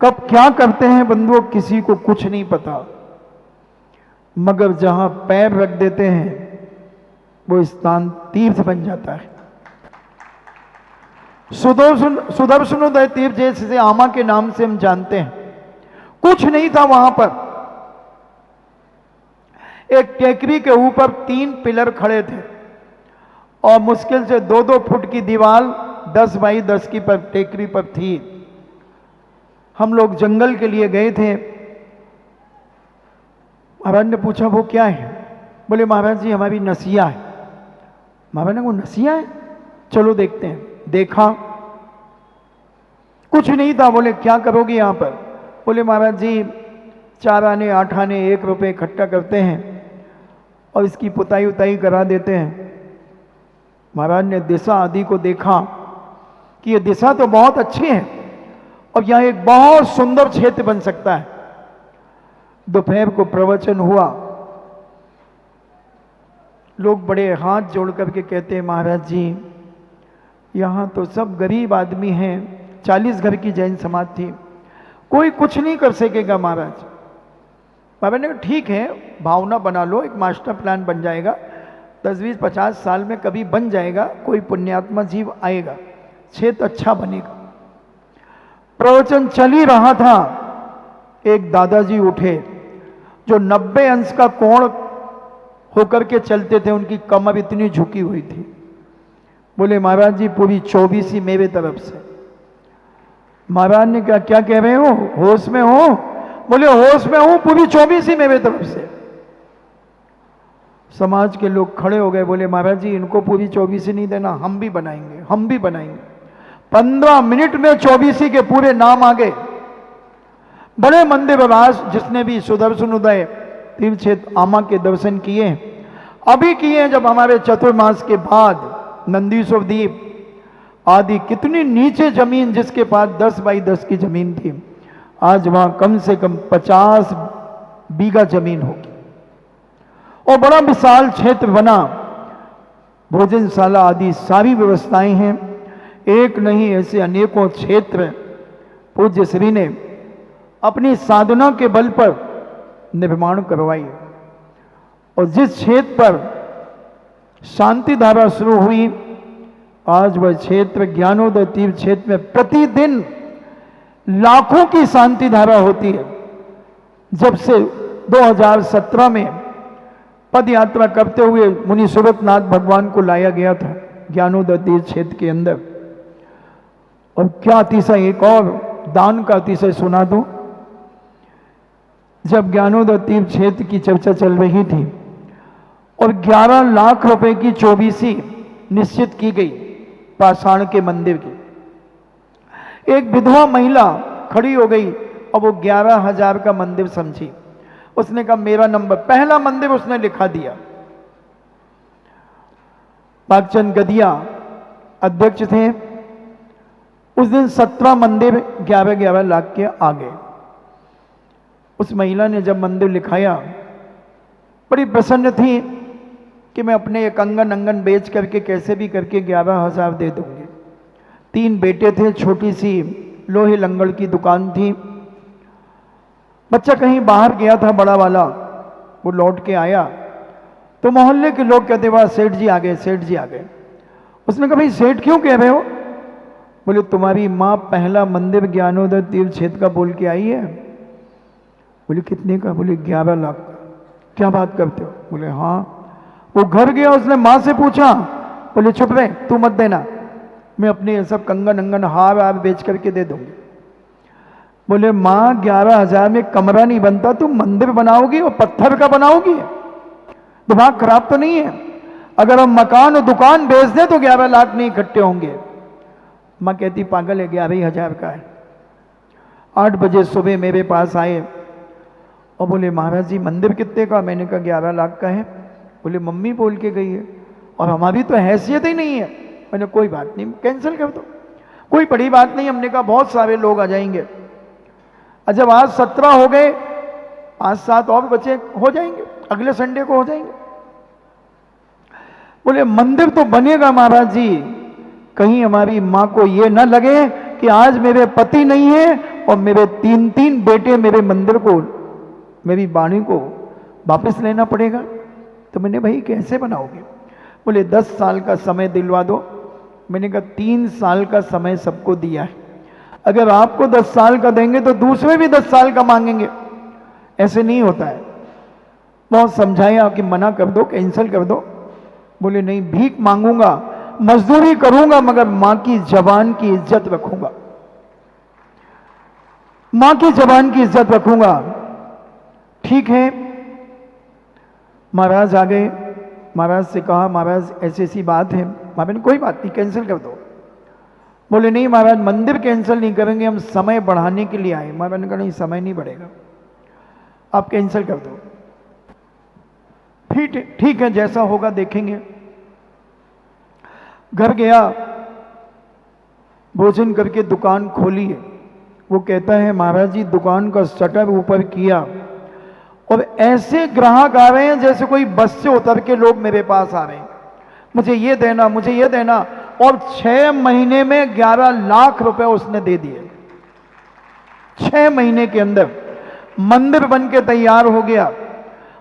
कब क्या करते हैं बंधुओं, किसी को कुछ नहीं पता। मगर जहां पैर रख देते हैं वो स्थान तीर्थ बन जाता है। सुदर्शनोदय तीर्थ जैसे आमा के नाम से हम जानते हैं, कुछ नहीं था वहां पर। एक टेकरी के ऊपर 3 पिलर खड़े थे और मुश्किल से 2-2 फुट की दीवार 10 बाई 10 की पर टेकरी पर थी। हम लोग जंगल के लिए गए थे। महाराज ने पूछा वो क्या है? बोले महाराज जी हमारी नसिया है। महाराज ने वो नसिया है, चलो देखते हैं। देखा, कुछ नहीं था। बोले क्या करोगे यहां पर? बोले महाराज जी 4 आने 8 आने 1 रुपये इकट्ठा करते हैं और इसकी पुताई उताई करा देते हैं। महाराज ने दिशा आदि को देखा कि ये दिशा तो बहुत अच्छी है और यहां एक बहुत सुंदर क्षेत्र बन सकता है। दोपहर को प्रवचन हुआ। लोग बड़े हाथ जोड़ करके कहते हैं महाराज जी यहां तो सब गरीब आदमी हैं, 40 घर की जैन समाज थी, कोई कुछ नहीं कर सकेगा। महाराज ने कहा ठीक है, भावना बना लो, एक मास्टर प्लान बन जाएगा, 10-20-50 साल में कभी बन जाएगा, कोई पुण्यात्मा जीव आएगा, क्षेत्र अच्छा बनेगा। प्रवचन चल ही रहा था, एक दादाजी उठे जो 90 अंश का कोण होकर के चलते थे, उनकी कमर इतनी झुकी हुई थी। बोले महाराज जी पूरी 24 मेरे तरफ से। महाराज ने कहा क्या कह रहे हो, होश में हो? बोले होश में हूं, पूरी 24 मेरे तरफ से। समाज के लोग खड़े हो गए। बोले महाराज जी इनको पूरी 24 नहीं देना, हम भी बनाएंगे, हम भी बनाएंगे। 15 मिनट में 24 के पूरे नाम आ गए। बड़े मंदिर राज जिसने भी सुदर्शनोदय तीर्थ क्षेत्र आमा के दर्शन किए, अभी किए जब हमारे चतुर्मास के बाद, नंदीश्वर द्वीप आदि कितनी नीचे जमीन, जिसके पास 10 बाई 10 की जमीन थी, आज वहां कम से कम 50 बीघा जमीन होगी और बड़ा विशाल क्षेत्र बना। भोजनशाला आदि सारी व्यवस्थाएं हैं। एक नहीं ऐसे अनेकों क्षेत्र पूज्य श्री ने अपनी साधना के बल पर निर्माण करवाई। और जिस क्षेत्र पर शांति धारा शुरू हुई, आज वह क्षेत्र ज्ञानोदय तीर्थ क्षेत्र में प्रतिदिन लाखों की शांति धारा होती है। जब से 2017 में पद यात्रा करते हुए मुनि सुरतनाथ भगवान को लाया गया था ज्ञानोदय तीर्थ क्षेत्र के अंदर। और क्या अतिशय, एक और दान का अतिशय सुना दूं। जब ज्ञानोदय तीर्थ क्षेत्र की चर्चा चल रही थी और 11 लाख रुपए की 24 निश्चित की गई पाषाण के मंदिर की, एक विधवा महिला खड़ी हो गई और वो 11,000 का मंदिर समझी। उसने कहा मेरा नंबर, पहला मंदिर उसने लिखा दिया। बागचंद गदिया अध्यक्ष थे। उस दिन 17 मंदिर 11-11 लाख के आ गए। उस महिला ने जब मंदिर लिखाया बड़ी प्रसन्न थी कि मैं अपने एक अंगन बेच करके कैसे भी करके 11,000 दे दूंगी। 3 बेटे थे, छोटी सी लोहे लंगड़ की दुकान थी। बच्चा कहीं बाहर गया था बड़ा वाला, वो लौट के आया तो मोहल्ले के लोग कहते वाह सेठ जी आ गए, सेठ जी आ गए। उसने कहा भाई सेठ क्यों कह रहे हो? बोले तुम्हारी माँ पहला मंदिर ज्ञानोदय तीर्थ क्षेत्र का बोल के आई है। बोले कितने का? बोले 11 लाख का। क्या बात करते हो? बोले हाँ। वो घर गया, उसने माँ से पूछा, बोले चुप रहे, तू मत देना, मैं अपने ये सब कंगन अंगन हार आर बेच करके दे दूंगी। बोले माँ 11,000 में कमरा नहीं बनता, तुम मंदिर बनाओगी और पत्थर का बनाओगी? दिमाग खराब तो नहीं है? अगर हम मकान और दुकान बेच दें तो 11 लाख नहीं इकट्ठे होंगे। माँ कहती पागल है, 11,000 का है। 8 बजे सुबह मेरे पास आए और बोले महाराज जी मंदिर कितने का? मैंने कहा 11 लाख का है। बोले मम्मी बोल के गई है और हमारी तो हैसियत ही नहीं है। मैंने कोई बात नहीं, कैंसिल कर दो, कोई बड़ी बात नहीं। हमने कहा बहुत सारे लोग आ जाएंगे। जब आज 17 हो गए, आज 7 और बचे, हो जाएंगे, अगले संडे को हो जाएंगे। बोले मंदिर तो बनेगा महाराज जी, कहीं हमारी माँ को ये ना लगे कि आज मेरे पति नहीं है और मेरे 3 बेटे मेरे मंदिर को, मेरी वाणी को वापस लेना पड़ेगा। तो मैंने भाई कैसे बनाओगे? बोले 10 साल का समय दिलवा दो। मैंने कहा 3 साल का समय सबको दिया है, अगर आपको 10 साल का देंगे तो दूसरे भी 10 साल का मांगेंगे, ऐसे नहीं होता है। बहुत समझाया कि मना कर दो, कैंसिल कर दो। बोले नहीं, भीख मांगूंगा, मजदूरी करूंगा, मगर मां की जबान की इज्जत रखूंगा, मां की जबान की इज्जत रखूंगा। ठीक है, महाराज आ गए। महाराज से कहा महाराज ऐसी ऐसी बात है। महाराज ने कोई बात नहीं, कैंसिल कर दो। बोले नहीं महाराज मंदिर कैंसिल नहीं करेंगे, हम समय बढ़ाने के लिए आए। महाराज ने कहा नहीं, समय नहीं बढ़ेगा, आप कैंसिल कर दो। ठीक है, जैसा होगा देखेंगे। घर गया, भोजन करके दुकान खोली है। वो कहता है महाराज जी दुकान का शटर ऊपर किया और ऐसे ग्राहक आ रहे हैं जैसे कोई बस से उतर के लोग मेरे पास आ रहे हैं, मुझे ये देना, मुझे ये देना। और 6 महीने में 11 लाख रुपए उसने दे दिए। 6 महीने के अंदर मंदिर बन के तैयार हो गया।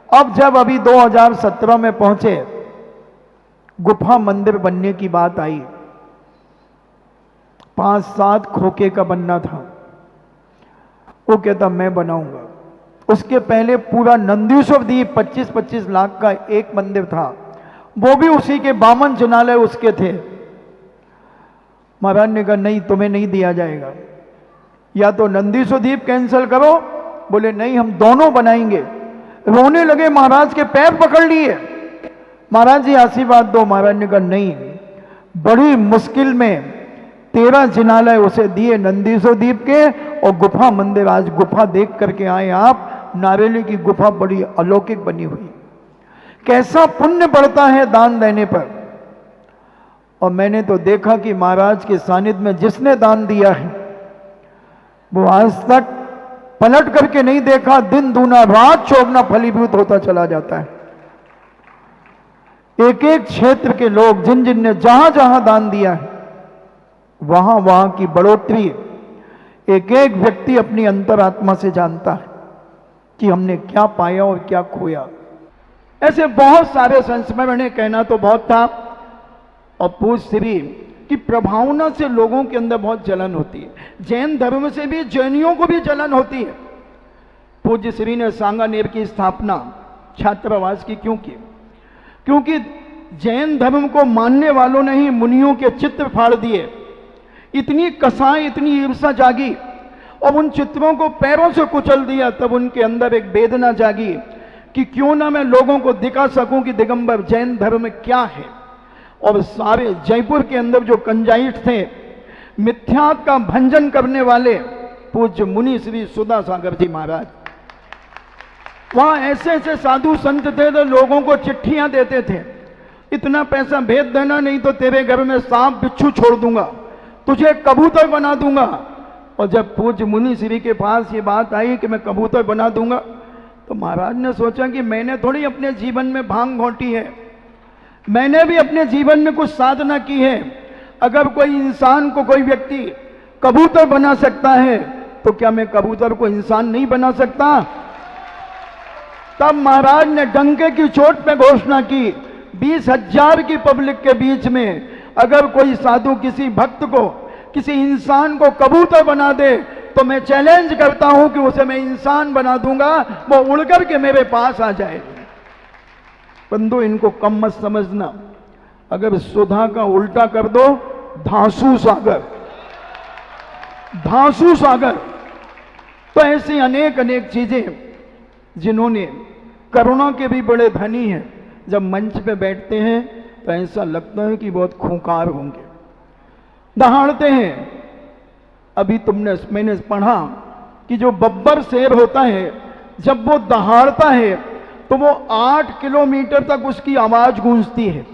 अब जब अभी 2017 में पहुंचे, गुफा मंदिर बनने की बात आई। 5-7 खोखे का बनना था। वो कहता मैं बनाऊंगा। उसके पहले पूरा नंदीश्वर द्वीप 25-25 लाख का एक मंदिर था, वो भी उसी के 52 जिनालय उसके थे। महाराज ने कहा नहीं, तुम्हें नहीं दिया जाएगा, या तो नंदीश्वर द्वीप कैंसिल करो। बोले नहीं, हम दोनों बनाएंगे। रोने लगे, महाराज के पैर पकड़ लिए, महाराज जी आशीर्वाद दो। महाराज ने कहा नहीं, बड़ी मुश्किल में 13 जिनालय उसे दिए नंदीश्वर द्वीप के, और गुफा मंदिर आज गुफा देख करके आए आप। नारेली की गुफा बड़ी अलौकिक बनी हुई। कैसा पुण्य बढ़ता है दान देने पर। और मैंने तो देखा कि महाराज के सानिध्य में जिसने दान दिया है वो आज तक पलट करके नहीं देखा, दिन दूना रात चौगुना फलीभूत होता चला जाता है। एक एक क्षेत्र के लोग जिन जिन ने जहां जहां दान दिया है वहां वहां की बढ़ोतरी एक एक व्यक्ति अपनी अंतरात्मा से जानता है कि हमने क्या पाया और क्या खोया। ऐसे बहुत सारे संस्मरण है, कहना तो बहुत था। और पूज्य श्री की प्रभावना से लोगों के अंदर बहुत जलन होती है। जैन धर्म से भी जैनियों को भी जलन होती है। पूज्य श्री ने सांगानेर की स्थापना छात्रावास की क्यों की? क्योंकि जैन धर्म को मानने वालों ने ही मुनियों के चित्र फाड़ दिए। इतनी कसाई, इतनी ईर्षा जागी और उन चित्रों को पैरों से कुचल दिया। तब उनके अंदर एक वेदना जागी कि क्यों ना मैं लोगों को दिखा सकूं कि दिगंबर जैन धर्म क्या है। और सारे जयपुर के अंदर जो कंजाइट थे, मिथ्या का भंजन करने वाले पूज्य मुनि श्री सुधा सागर जी महाराज, वहां ऐसे ऐसे साधु संत थे जो लोगों को चिट्ठियां देते थे, इतना पैसा भेज देना नहीं तो तेरे घर में सांप बिच्छू छोड़ दूंगा, तुझे कबूतर बना दूंगा। और जब पूज्य मुनि श्री के पास ये बात आई कि मैं कबूतर बना दूंगा, तो महाराज ने सोचा कि मैंने थोड़ी अपने जीवन में भांग घोंटी है, मैंने भी अपने जीवन में कुछ साधना की है। अगर कोई इंसान को, कोई व्यक्ति कबूतर बना सकता है तो क्या मैं कबूतर को इंसान नहीं बना सकता? तब महाराज ने डंके की चोट पे घोषणा की, 20,000 की पब्लिक के बीच में अगर कोई साधु किसी भक्त को, किसी इंसान को कबूतर बना दे तो मैं चैलेंज करता हूं कि उसे मैं इंसान बना दूंगा, वो उड़ करके मेरे पास आ जाए। बंधु, इनको कम मत समझना। अगर सुधा का उल्टा कर दो, धांसू सागर, धांसू सागर। तो ऐसी अनेक अनेक चीजें जिन्होंने करुणा के भी बड़े धनी हैं, जब मंच पे बैठते हैं तो ऐसा लगता है कि बहुत खूंखार होंगे, दहाड़ते हैं। अभी मैंने पढ़ा कि जो बब्बर शेर होता है, जब वो दहाड़ता है तो वो 8 किलोमीटर तक उसकी आवाज गूंजती है,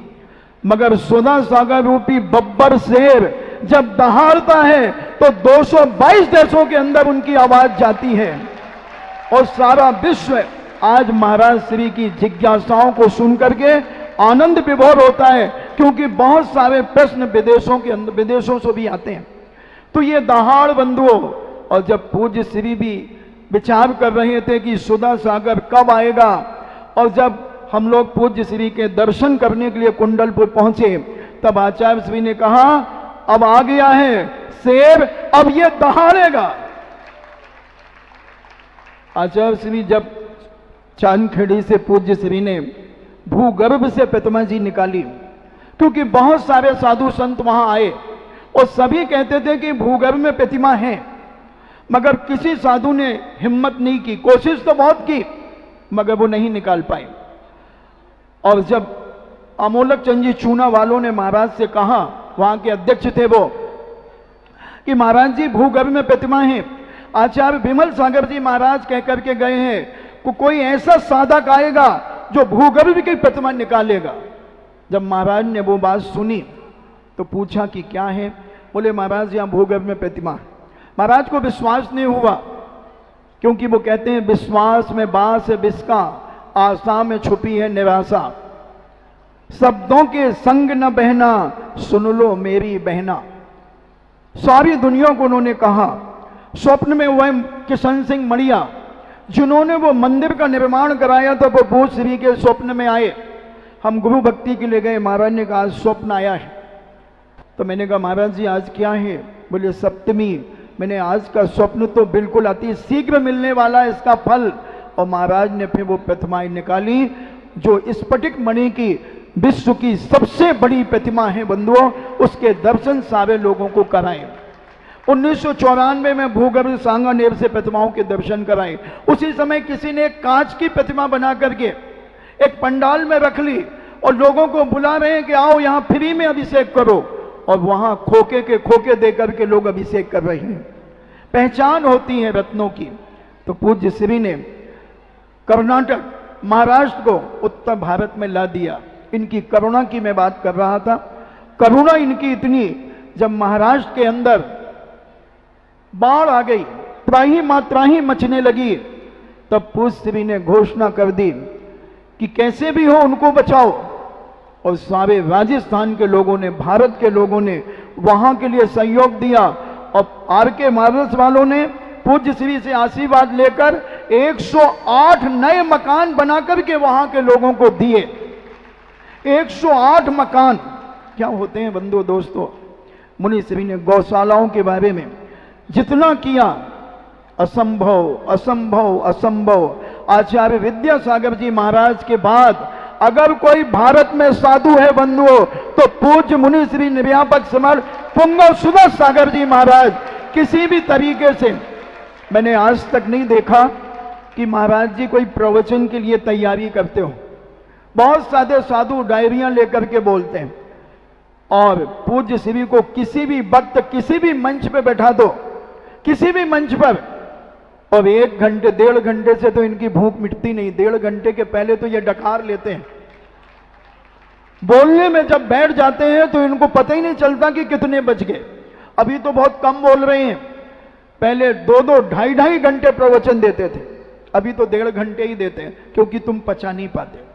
मगर सुधा सागर रूपी बब्बर शेर जब दहाड़ता है तो 222 देशों के अंदर उनकी आवाज जाती है। और सारा विश्व आज महाराज श्री की जिज्ञासाओं को सुनकर के आनंद विभोर होता है, क्योंकि बहुत सारे प्रश्न विदेशों से भी आते हैं। तो ये दहाड़ बंधुओं, और जब पूज्य श्री भी विचार कर रहे थे कि सुधा सागर कब आएगा, और जब हम लोग पूज्य श्री के दर्शन करने के लिए कुंडलपुर पहुंचे, तब आचार्य श्री ने कहा अब आ गया है शेर, अब ये दहाड़ेगा। आचार्य श्री जब चांदखेड़ी से पूज्य श्री ने भूगर्भ से प्रतिमा जी निकाली, क्योंकि बहुत सारे साधु संत वहां आए और सभी कहते थे कि भूगर्भ में प्रतिमा है, मगर किसी साधु ने हिम्मत नहीं की, कोशिश तो बहुत की मगर वो नहीं निकाल पाए। और जब अमोलक चंद जी चूना वालों ने महाराज से कहा, वहां के अध्यक्ष थे वो, कि महाराज जी भूगर्भ में प्रतिमा है, आचार्य विमल सागर जी महाराज कह करके गए हैं कोई ऐसा साधक आएगा जो भूगर्भ की प्रतिमा निकालेगा। जब महाराज ने वो बात सुनी तो पूछा कि क्या है? बोले महाराज यहां भूगर्भ में प्रतिमा है। महाराज को विश्वास नहीं हुआ, क्योंकि वो कहते हैं विश्वास में बास है बिस्का, आशा में छुपी है निराशा, शब्दों के संग न बहना, सुन लो मेरी बहना। सारी दुनिया को उन्होंने कहा। स्वप्न में वह किशन सिंह मड़िया जिन्होंने वो मंदिर का निर्माण कराया था, वो भूत श्री के स्वप्न में आए। हम गुरु भक्ति के लिए गए, महाराज ने कहा स्वप्न आया है। तो मैंने कहा महाराज जी आज क्या है? बोले सप्तमी। मैंने आज का स्वप्न तो बिल्कुल अति शीघ्र मिलने वाला है इसका फल। और महाराज ने फिर वो प्रतिमाएं निकाली जो स्फटिक मणि की विश्व की सबसे बड़ी प्रतिमा है बंधुओं, उसके दर्शन सारे लोगों को कराए। 1994 में भूगर्भ सांगानेर से प्रतिमाओं के दर्शन कराए। उसी समय किसी ने एक कांच की प्रतिमा बना करके एक पंडाल में रख ली और लोगों को बुला रहे हैं कि आओ यहां फ्री में अभिषेक करो, और वहां खोखे के खोखे देकर के लोग अभिषेक कर रहे हैं। पहचान होती है रत्नों की। तो पूज्य श्री ने कर्नाटक, महाराष्ट्र को उत्तर भारत में ला दिया। इनकी करुणा की मैं बात कर रहा था। करुणा इनकी इतनी, जब महाराष्ट्र के अंदर बाढ़ आ गई, त्राही मात्राही मचने लगी, तब पूज्य श्री ने घोषणा कर दी कि कैसे भी हो उनको बचाओ। और सारे राजस्थान के लोगों ने, भारत के लोगों ने वहां के लिए सहयोग दिया। और आर.के. मार्बल्स वालों ने पूज्य श्री से आशीर्वाद लेकर 108 नए मकान बनाकर के वहां के लोगों को दिए। 108 मकान क्या होते हैं बंधुओं दोस्तों। मुनि श्री ने गौशालाओं के बारे में जितना किया, असंभव असंभव असंभव। आचार्य विद्यासागर जी महाराज के बाद अगर कोई भारत में साधु है बंधुओं, तो पूज्य मुनि श्री निर्यापक समर्थ पुंगव सुधा सागर जी महाराज। किसी भी तरीके से मैंने आज तक नहीं देखा कि महाराज जी कोई प्रवचन के लिए तैयारी करते हो। बहुत सारे साधु डायरियां लेकर के बोलते हैं, और पूज्य श्री को किसी भी वक्त किसी भी मंच पे बैठा दो, किसी भी मंच पर, और 1 घंटे 1.5 घंटे से तो इनकी भूख मिटती नहीं। 1.5 घंटे के पहले तो ये डकार लेते हैं। बोलने में जब बैठ जाते हैं तो इनको पता ही नहीं चलता कि कितने बज गए। अभी तो बहुत कम बोल रहे हैं, पहले 2-2, 2.5 घंटे प्रवचन देते थे, अभी तो 1.5 घंटे ही देते हैं, क्योंकि तुम पचा नहीं पाते।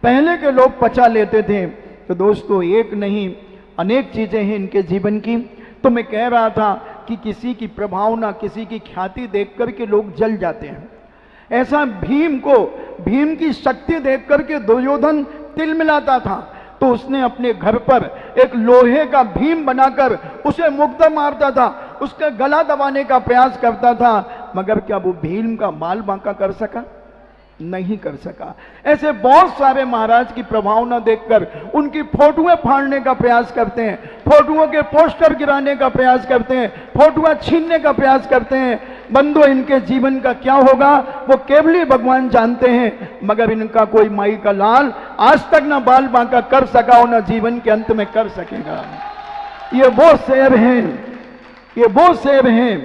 पहले के लोग पचा लेते थे। तो दोस्तों एक नहीं अनेक चीजें हैं इनके जीवन की। तो मैं कह रहा था कि किसी की प्रभावना, किसी की ख्याति देख करके लोग जल जाते हैं। ऐसा भीम की शक्ति देख करके दुर्योधन तिलमिलाता था, तो उसने अपने घर पर एक लोहे का भीम बनाकर उसे मुक्ता मारता था, उसका गला दबाने का प्रयास करता था, मगर क्या वो भीम का बाल बांका कर सका? नहीं कर सका। ऐसे बहुत सारे महाराज की प्रभावना देखकर उनकी फोटोएं फाड़ने का प्रयास करते हैं, फोटोओं के पोस्टर गिराने का प्रयास करते हैं, फोटोएं छीनने का प्रयास करते हैं। बंधु, इनके जीवन का क्या होगा वो केवल ही भगवान जानते हैं, मगर इनका कोई माई का लाल आज तक ना बाल बांका कर सका और ना जीवन के अंत में कर सकेगा। ये वो शेर हैं, ये वो शेर हैं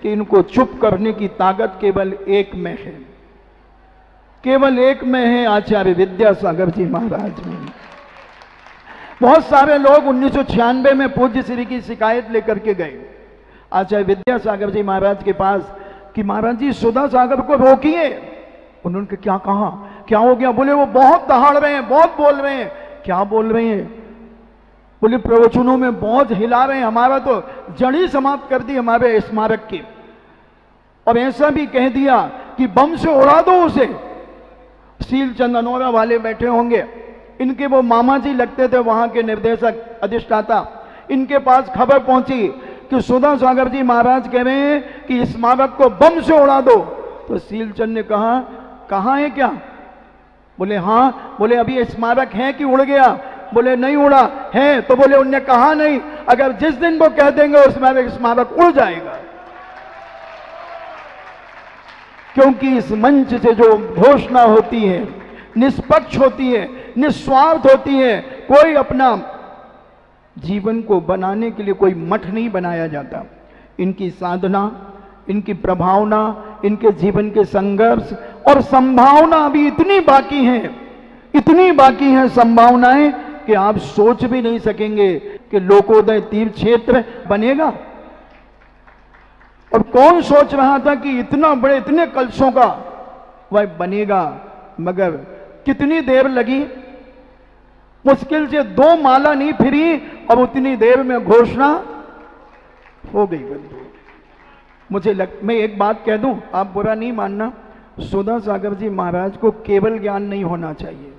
कि इनको चुप करने की ताकत केवल एक में है, केवल एक में है, आचार्य विद्यासागर जी महाराज में। बहुत सारे लोग 1996 में पूज्य श्री की शिकायत लेकर के गए आचार्य विद्यासागर जी महाराज के पास कि महाराज जी सुधा सागर को रोकिए। उन्होंने क्या कहा, क्या हो गया? बोले वो बहुत दहाड़ रहे हैं, बहुत बोल रहे हैं। क्या बोल रहे हैं? बोले प्रवचनों में बहुत हिला रहे हैं, हमारा तो जड़ी समाप्त कर दी हमारे स्मारक की, और ऐसा भी कह दिया कि बम से उड़ा दो उसे। शीलचंद अनोरा वाले बैठे होंगे, इनके वो मामा जी लगते थे वहां के निर्देशक अधिष्ठाता, इनके पास खबर पहुंची कि सुधा सागर जी महाराज कह रहे हैं कि इस स्मारक को बम से उड़ा दो। तो शीलचंद ने कहा, कहां है क्या? बोले हाँ। बोले अभी ये स्मारक है कि उड़ गया? बोले नहीं उड़ा है। तो बोले उनने कहा नहीं, अगर जिस दिन वो कह देंगे उस स्मारक उड़ जाएगा, क्योंकि इस मंच से जो घोषणा होती है निष्पक्ष होती है, निस्वार्थ होती है। कोई अपना जीवन को बनाने के लिए कोई मठ नहीं बनाया जाता। इनकी साधना, इनकी प्रभावना, इनके जीवन के संघर्ष और संभावना अभी इतनी बाकी है, इतनी बाकी है संभावनाएं कि आप सोच भी नहीं सकेंगे कि लोकोदय तीर्थ क्षेत्र बनेगा। और कौन सोच रहा था कि इतना बड़े, इतने कलशों का वह बनेगा? मगर कितनी देर लगी, मुश्किल से 2 माला नहीं फिरी और उतनी देर में घोषणा हो गई। बंधु, मैं एक बात कह दूं, आप बुरा नहीं मानना, सुधा सागर जी महाराज को केवल ज्ञान नहीं होना चाहिए,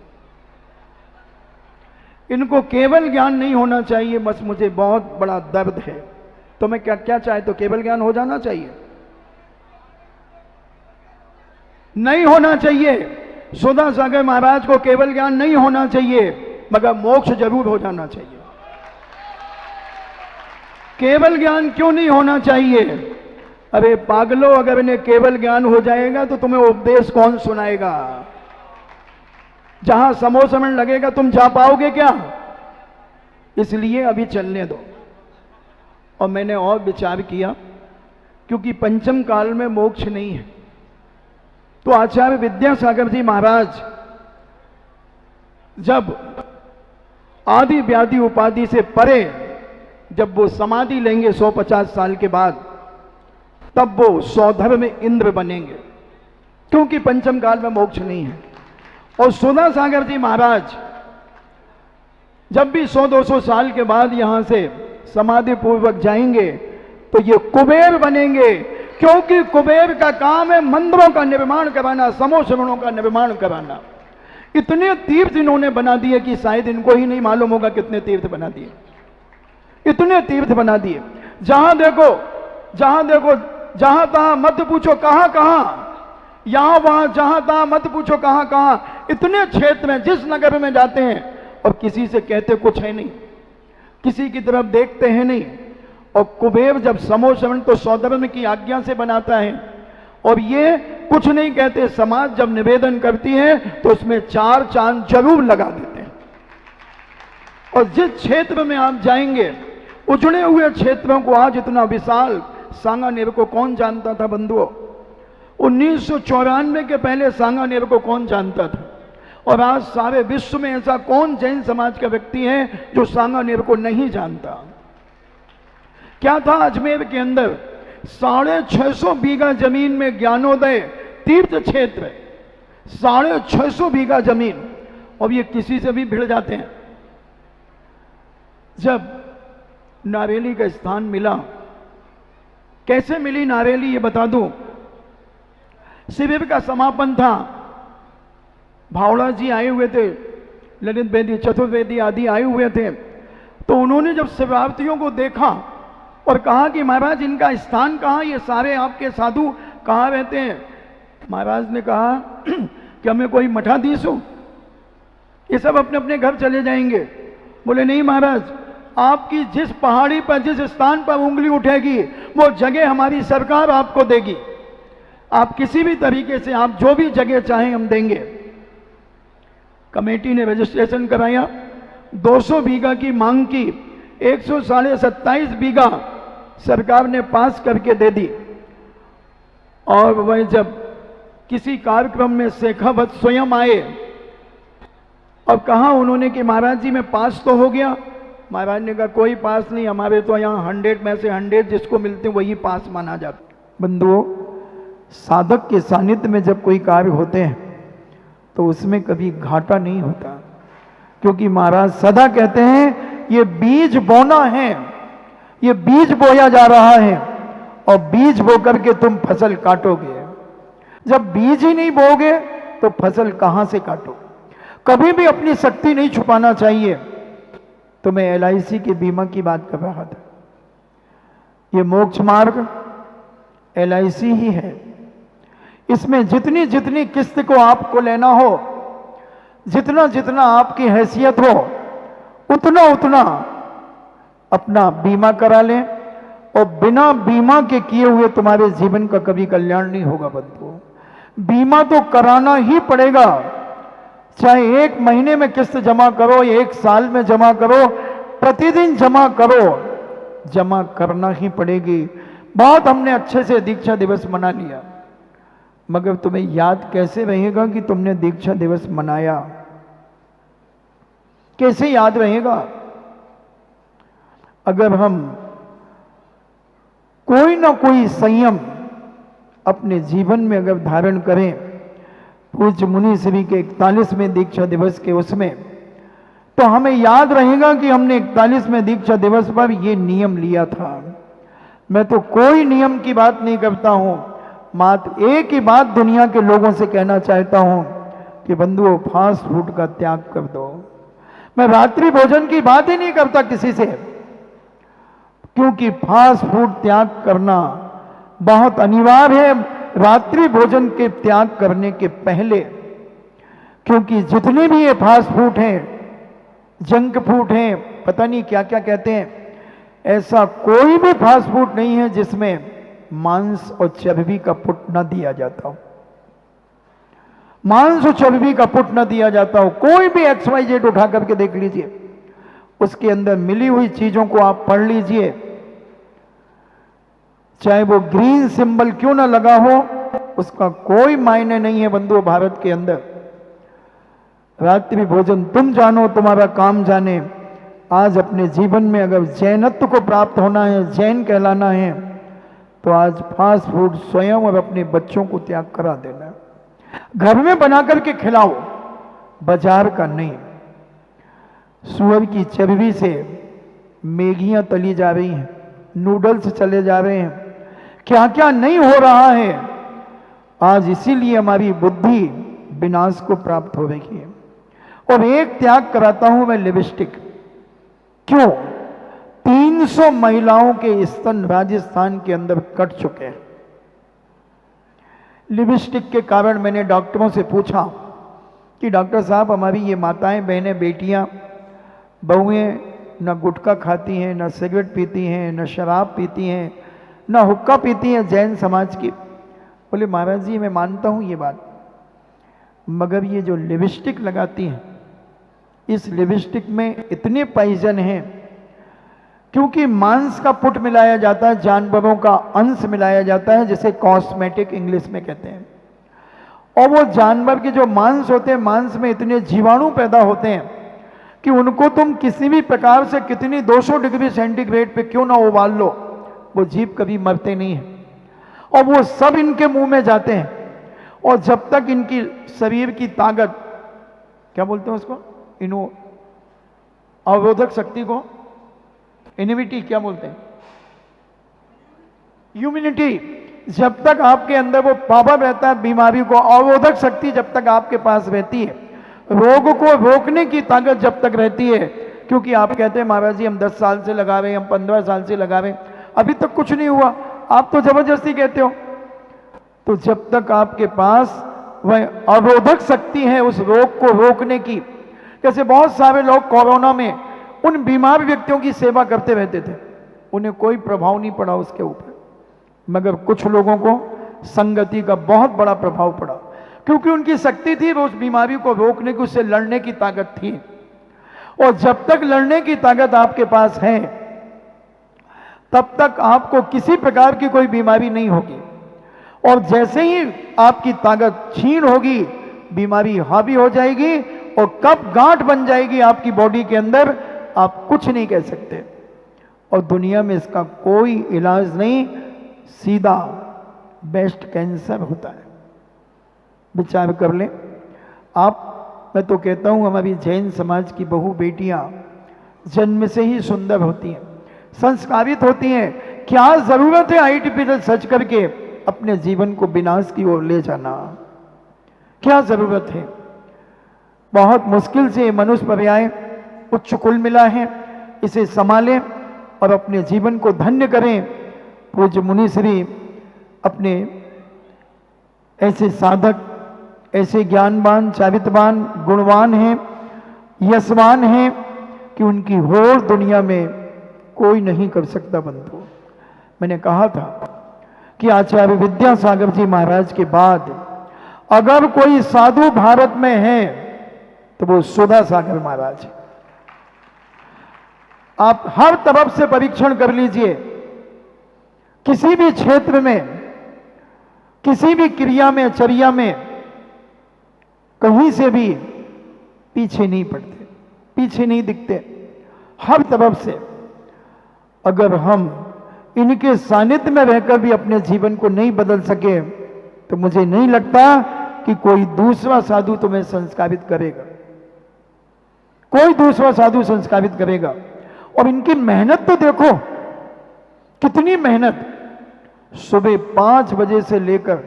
इनको केवल ज्ञान नहीं होना चाहिए। बस मुझे बहुत बड़ा दर्द है, तो मैं क्या चाहे तो केवल ज्ञान हो जाना चाहिए? नहीं होना चाहिए। सुधा सागर महाराज को केवल ज्ञान नहीं होना चाहिए, मगर मोक्ष जरूर हो जाना चाहिए। केवल ज्ञान क्यों नहीं होना चाहिए? अरे पागलो, अगर इन्हें केवल ज्ञान हो जाएगा तो तुम्हें उपदेश कौन सुनाएगा? जहां समोसमण लगेगा तुम जा पाओगे क्या? इसलिए अभी चलने दो। और मैंने और विचार किया, क्योंकि पंचम काल में मोक्ष नहीं है, तो आचार्य विद्यासागर जी महाराज जब आदि व्याधि उपाधि से परे जब वो समाधि लेंगे 150 साल के बाद, तब वो सौधर्म इंद्र बनेंगे, क्योंकि पंचम काल में मोक्ष नहीं है। और सुधा सागर जी महाराज जब भी 100-200 साल के बाद यहां से समाधि पूर्वक जाएंगे तो ये कुबेर बनेंगे, क्योंकि कुबेर का काम है मंदिरों का निर्माण कराना, समोसरणों का निर्माण कराना। इतने तीर्थ इन्होंने बना दिए कि शायद इनको ही नहीं मालूम होगा कितने तीर्थ बना दिए, इतने तीर्थ बना दिए। जहां देखो जहां तहां मत पूछो कहां कहां, यहां वहां जहां तहां मत पूछो कहां कहां। इतने क्षेत्र में जिस नगर में जाते हैं और किसी से कहते कुछ है नहीं, किसी की तरफ देखते हैं नहीं। और कुबेर जब समोसरण तो सौधर्म की आज्ञा से बनाता है, और ये कुछ नहीं कहते। समाज जब निवेदन करती है तो उसमें 4 चांद जरूर लगा देते हैं। और जिस क्षेत्र में आप जाएंगे, उजड़े हुए क्षेत्रों को आज इतना विशाल सांगानेर को कौन जानता था बंधुओं? 1994 के पहले सांगानेर को कौन जानता था? और आज सारे विश्व में ऐसा कौन जैन समाज का व्यक्ति है जो सांगानेर को नहीं जानता? क्या था अजमेर के अंदर? 650 बीघा जमीन में ज्ञानोदय तीर्थ क्षेत्र, 650 बीघा जमीन, और ये किसी से भी भिड़ जाते हैं। जब नारेली का स्थान मिला कैसे मिली नारेली ये बता दूं। शिविर का समापन था, भावड़ा जी आए हुए थे, ललित बेदी, चतुर्वेदी आदि आए हुए थे। तो उन्होंने जब शिवार्थियों को देखा और कहा कि महाराज इनका स्थान कहाँ, ये सारे आपके साधु कहाँ रहते हैं। महाराज ने कहा कि हमें कोई मठाधीश हो, ये सब अपने अपने घर चले जाएंगे। बोले नहीं महाराज, आपकी जिस पहाड़ी पर, जिस स्थान पर उंगली उठेगी वो जगह हमारी सरकार आपको देगी। आप किसी भी तरीके से, आप जो भी जगह चाहें हम देंगे। कमेटी ने रजिस्ट्रेशन कराया, 200 बीघा की मांग की, 127 बीघा सरकार ने पास करके दे दी। और वह जब किसी कार्यक्रम में शेखावत स्वयं आए और कहा उन्होंने कि महाराज जी मैं पास तो हो गया। महाराज ने कहा कोई पास नहीं, हमारे तो यहाँ 100 में से 100 जिसको मिलते हैं वही पास माना जाता। बंधुओं, साधक के सानिध्य में जब कोई कार्य होते हैं तो उसमें कभी घाटा नहीं होता, क्योंकि महाराज सदा कहते हैं ये बीज बोना है, ये बीज बोया जा रहा है और बीज बो करके तुम फसल काटोगे। जब बीज ही नहीं बोगे तो फसल कहां से काटो। कभी भी अपनी शक्ति नहीं छुपाना चाहिए। तो मैं LIC के बीमा की बात कर रहा था। ये मोक्ष मार्ग LIC ही है। इसमें जितनी जितनी किस्त को आपको लेना हो, जितना जितना आपकी हैसियत हो, उतना उतना अपना बीमा करा लें। और बिना बीमा के किए हुए तुम्हारे जीवन का कभी कल्याण नहीं होगा बंधुओं। बीमा तो कराना ही पड़ेगा, चाहे 1 महीने में किस्त जमा करो या 1 साल में जमा करो, प्रतिदिन जमा करो, जमा करना ही पड़ेगी। बहुत हमने अच्छे से दीक्षा दिवस मना लिया, मगर तुम्हें याद कैसे रहेगा कि तुमने दीक्षा दिवस मनाया? कैसे याद रहेगा? अगर हम कोई ना कोई संयम अपने जीवन में अगर धारण करें, पूज्य मुनि श्री के 41वें दीक्षा दिवस के उसमें, तो हमें याद रहेगा कि हमने 41वें दीक्षा दिवस पर यह नियम लिया था। मैं तो कोई नियम की बात नहीं करता हूं, मात्र एक ही बात दुनिया के लोगों से कहना चाहता हूं कि बंधुओं फास्ट फूड का त्याग कर दो। मैं रात्रि भोजन की बात ही नहीं करता किसी से, क्योंकि फास्ट फूड त्याग करना बहुत अनिवार्य है रात्रि भोजन के त्याग करने के पहले। क्योंकि जितने भी ये फास्ट फूड हैं, जंक फूड हैं, पता नहीं क्या क्या कहते हैं, ऐसा कोई भी फास्ट फूड नहीं है जिसमें मांस और चर्बी का पुट न दिया जाता हो। मांस और चर्बी का पुट न दिया जाता हो। कोई भी XYZ उठा करके देख लीजिए, उसके अंदर मिली हुई चीजों को आप पढ़ लीजिए, चाहे वो ग्रीन सिंबल क्यों ना लगा हो, उसका कोई मायने नहीं है बंधुओं। भारत के अंदर रात्रि भोजन तुम जानो, तुम्हारा काम जाने। आज अपने जीवन में अगर जैनत्व को प्राप्त होना है, जैन कहलाना है, तो आज फास्ट फूड स्वयं और अपने बच्चों को त्याग करा देना है। घर में बना करके खिलाओ, बाजार का नहीं। सुअर की चर्बी से मैगियां तली जा रही हैं, नूडल्स चले जा रहे हैं, क्या क्या नहीं हो रहा है आज। इसीलिए हमारी बुद्धि विनाश को प्राप्त हो रही है। और एक त्याग कराता हूं मैं, लिपस्टिक। क्यों? 300 महिलाओं के स्तन राजस्थान के अंदर कट चुके हैं लिपस्टिक के कारण। मैंने डॉक्टरों से पूछा कि डॉक्टर साहब, हमारी ये माताएं, बहनें, बेटियां, बहुएं न गुटखा खाती हैं, न सिगरेट पीती हैं, न शराब पीती हैं, न हुक्का पीती हैं जैन समाज की। बोले महाराज जी मैं मानता हूं ये बात, मगर ये जो लिपस्टिक लगाती हैं, इस लिपस्टिक में इतने पॉइजन हैं, क्योंकि मांस का पुट मिलाया जाता है, जानवरों का अंश मिलाया जाता है, जिसे कॉस्मेटिक इंग्लिश में कहते हैं। और वो जानवर के जो मांस होते हैं, मांस में इतने जीवाणु पैदा होते हैं कि उनको तुम किसी भी प्रकार से कितनी 200 डिग्री सेंटीग्रेड पे क्यों ना उबाल लो, वो जीव कभी मरते नहीं हैं। और वो सब इनके मुंह में जाते हैं। और जब तक इनकी शरीर की ताकत, क्या बोलते हैं उसको, अवरोधक शक्ति को, इनिविटी क्या बोलते हैं, इम्यूनिटी, जब तक आपके अंदर वो पावर रहता है, बीमारी को अवरोधक शक्ति जब तक आपके पास रहती है, रोग को रोकने की ताकत जब तक रहती है, क्योंकि आप कहते हैं महाराज जी हम 10 साल से लगा रहे हैं, हम 15 साल से लगा रहे हैं, अभी तक कुछ नहीं हुआ, आप तो जबरदस्ती कहते हो। तो जब तक आपके पास वह अवरोधक शक्ति है उस रोग को रोकने की, जैसे बहुत सारे लोग कोरोना में उन बीमार व्यक्तियों की सेवा करते रहते थे, उन्हें कोई प्रभाव नहीं पड़ा उसके ऊपर, मगर कुछ लोगों को संगति का बहुत बड़ा प्रभाव पड़ा, क्योंकि उनकी शक्ति थी उस बीमारी को रोकने की, उससे लड़ने की ताकत थी। और जब तक लड़ने की ताकत आपके पास है तब तक आपको किसी प्रकार की कोई बीमारी नहीं होगी, और जैसे ही आपकी ताकत छीन होगी बीमारी हावी हो जाएगी, और कब गांठ बन जाएगी आपकी बॉडी के अंदर आप कुछ नहीं कह सकते, और दुनिया में इसका कोई इलाज नहीं, सीधा ब्रेस्ट कैंसर होता है। विचार कर लें आप। मैं तो कहता हूं हमारी जैन समाज की बहू बेटियां जन्म से ही सुंदर होती हैं, संस्कारित होती हैं, क्या जरूरत है आर्टिफिशियल सर्च करके अपने जीवन को विनाश की ओर ले जाना, क्या जरूरत है। बहुत मुश्किल से मनुष्य पर्याय उच्च कुल मिला है, इसे संभालें और अपने जीवन को धन्य करें। पूज्य मुनिश्री अपने ऐसे साधक, ऐसे ज्ञानवान, चारित्रवान, गुणवान हैं, यशवान हैं कि उनकी होड़ दुनिया में कोई नहीं कर सकता। बंधु, मैंने कहा था कि आचार्य विद्यासागर जी महाराज के बाद अगर कोई साधु भारत में है तो वो सुधा सागर महाराज। आप हर तरफ से परीक्षण कर लीजिए, किसी भी क्षेत्र में, किसी भी क्रिया में, चर्या में कहीं से भी पीछे नहीं पड़ते, पीछे नहीं दिखते, हर तरफ से। अगर हम इनके सानिध्य में रहकर भी अपने जीवन को नहीं बदल सके तो मुझे नहीं लगता कि कोई दूसरा साधु तुम्हें संस्कारित करेगा, कोई दूसरा साधु संस्कारित करेगा। और इनकी मेहनत तो देखो, कितनी मेहनत, सुबह 5 बजे से लेकर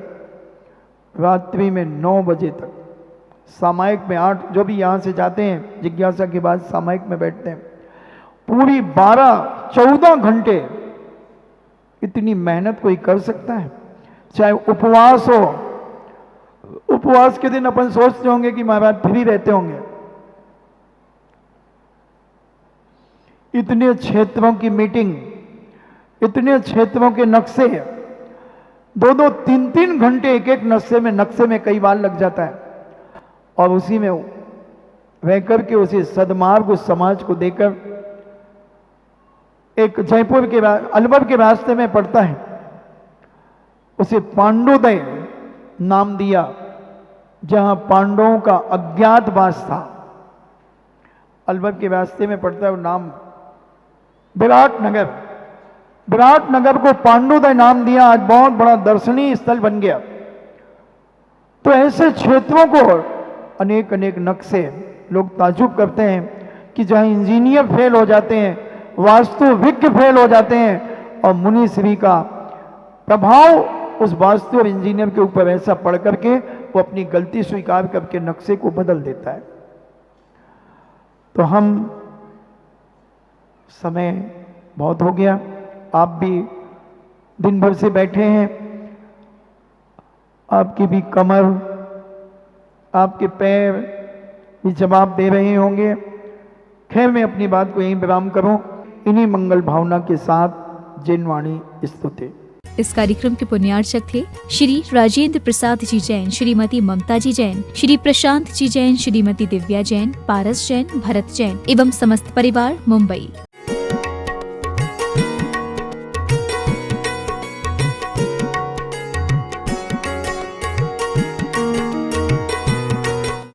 रात्रि में 9 बजे तक, सामायिक में 8, जो भी यहां से जाते हैं जिज्ञासा के बाद सामायिक में बैठते हैं, पूरी 12-14 घंटे इतनी मेहनत कोई कर सकता है। चाहे उपवास हो, उपवास के दिन अपन सोचते होंगे कि महाराज फ्री रहते होंगे, इतने क्षेत्रों की मीटिंग, इतने क्षेत्रों के नक्शे, 2-2, 3-3 घंटे एक-एक नक्शे में कई बार लग जाता है, और उसी में रह करके उसे सदमार्ग उस समाज को देकर एक जयपुर के अलवर के रास्ते में पड़ता है, उसे पांडोदय नाम दिया, जहां पांडवों का अज्ञातवास था। अलवर के रास्ते में पड़ता है वो नाम, विराटनगर, विराटनगर को पांडोदय नाम दिया, आज बहुत बड़ा दर्शनीय स्थल बन गया। तो ऐसे क्षेत्रों को अनेक अनेक नक्शे, लोग ताजुब करते हैं कि जहां इंजीनियर फेल हो जाते हैं, वास्तुविज्ञ फेल हो जाते हैं, और मुनि श्री का प्रभाव उस वास्तु और इंजीनियर के ऊपर ऐसा पड़ करके वो अपनी गलती स्वीकार करके नक्शे को बदल देता है। तो हम, समय बहुत हो गया, आप भी दिन भर से बैठे हैं, आपकी भी कमर, आपके पैर भी जवाब दे रहे होंगे। खैर, मैं अपनी बात को यहीं विराम करूं, इन्हीं मंगल भावना के साथ जैन वाणी स्तुति। इस कार्यक्रम के पुण्यार्चक थे श्री राजेंद्र प्रसाद जी जैन, श्रीमती ममता जी जैन, श्री प्रशांत जी जैन, श्रीमती दिव्या जैन, पारस जैन, भरत जैन एवं समस्त परिवार, मुंबई।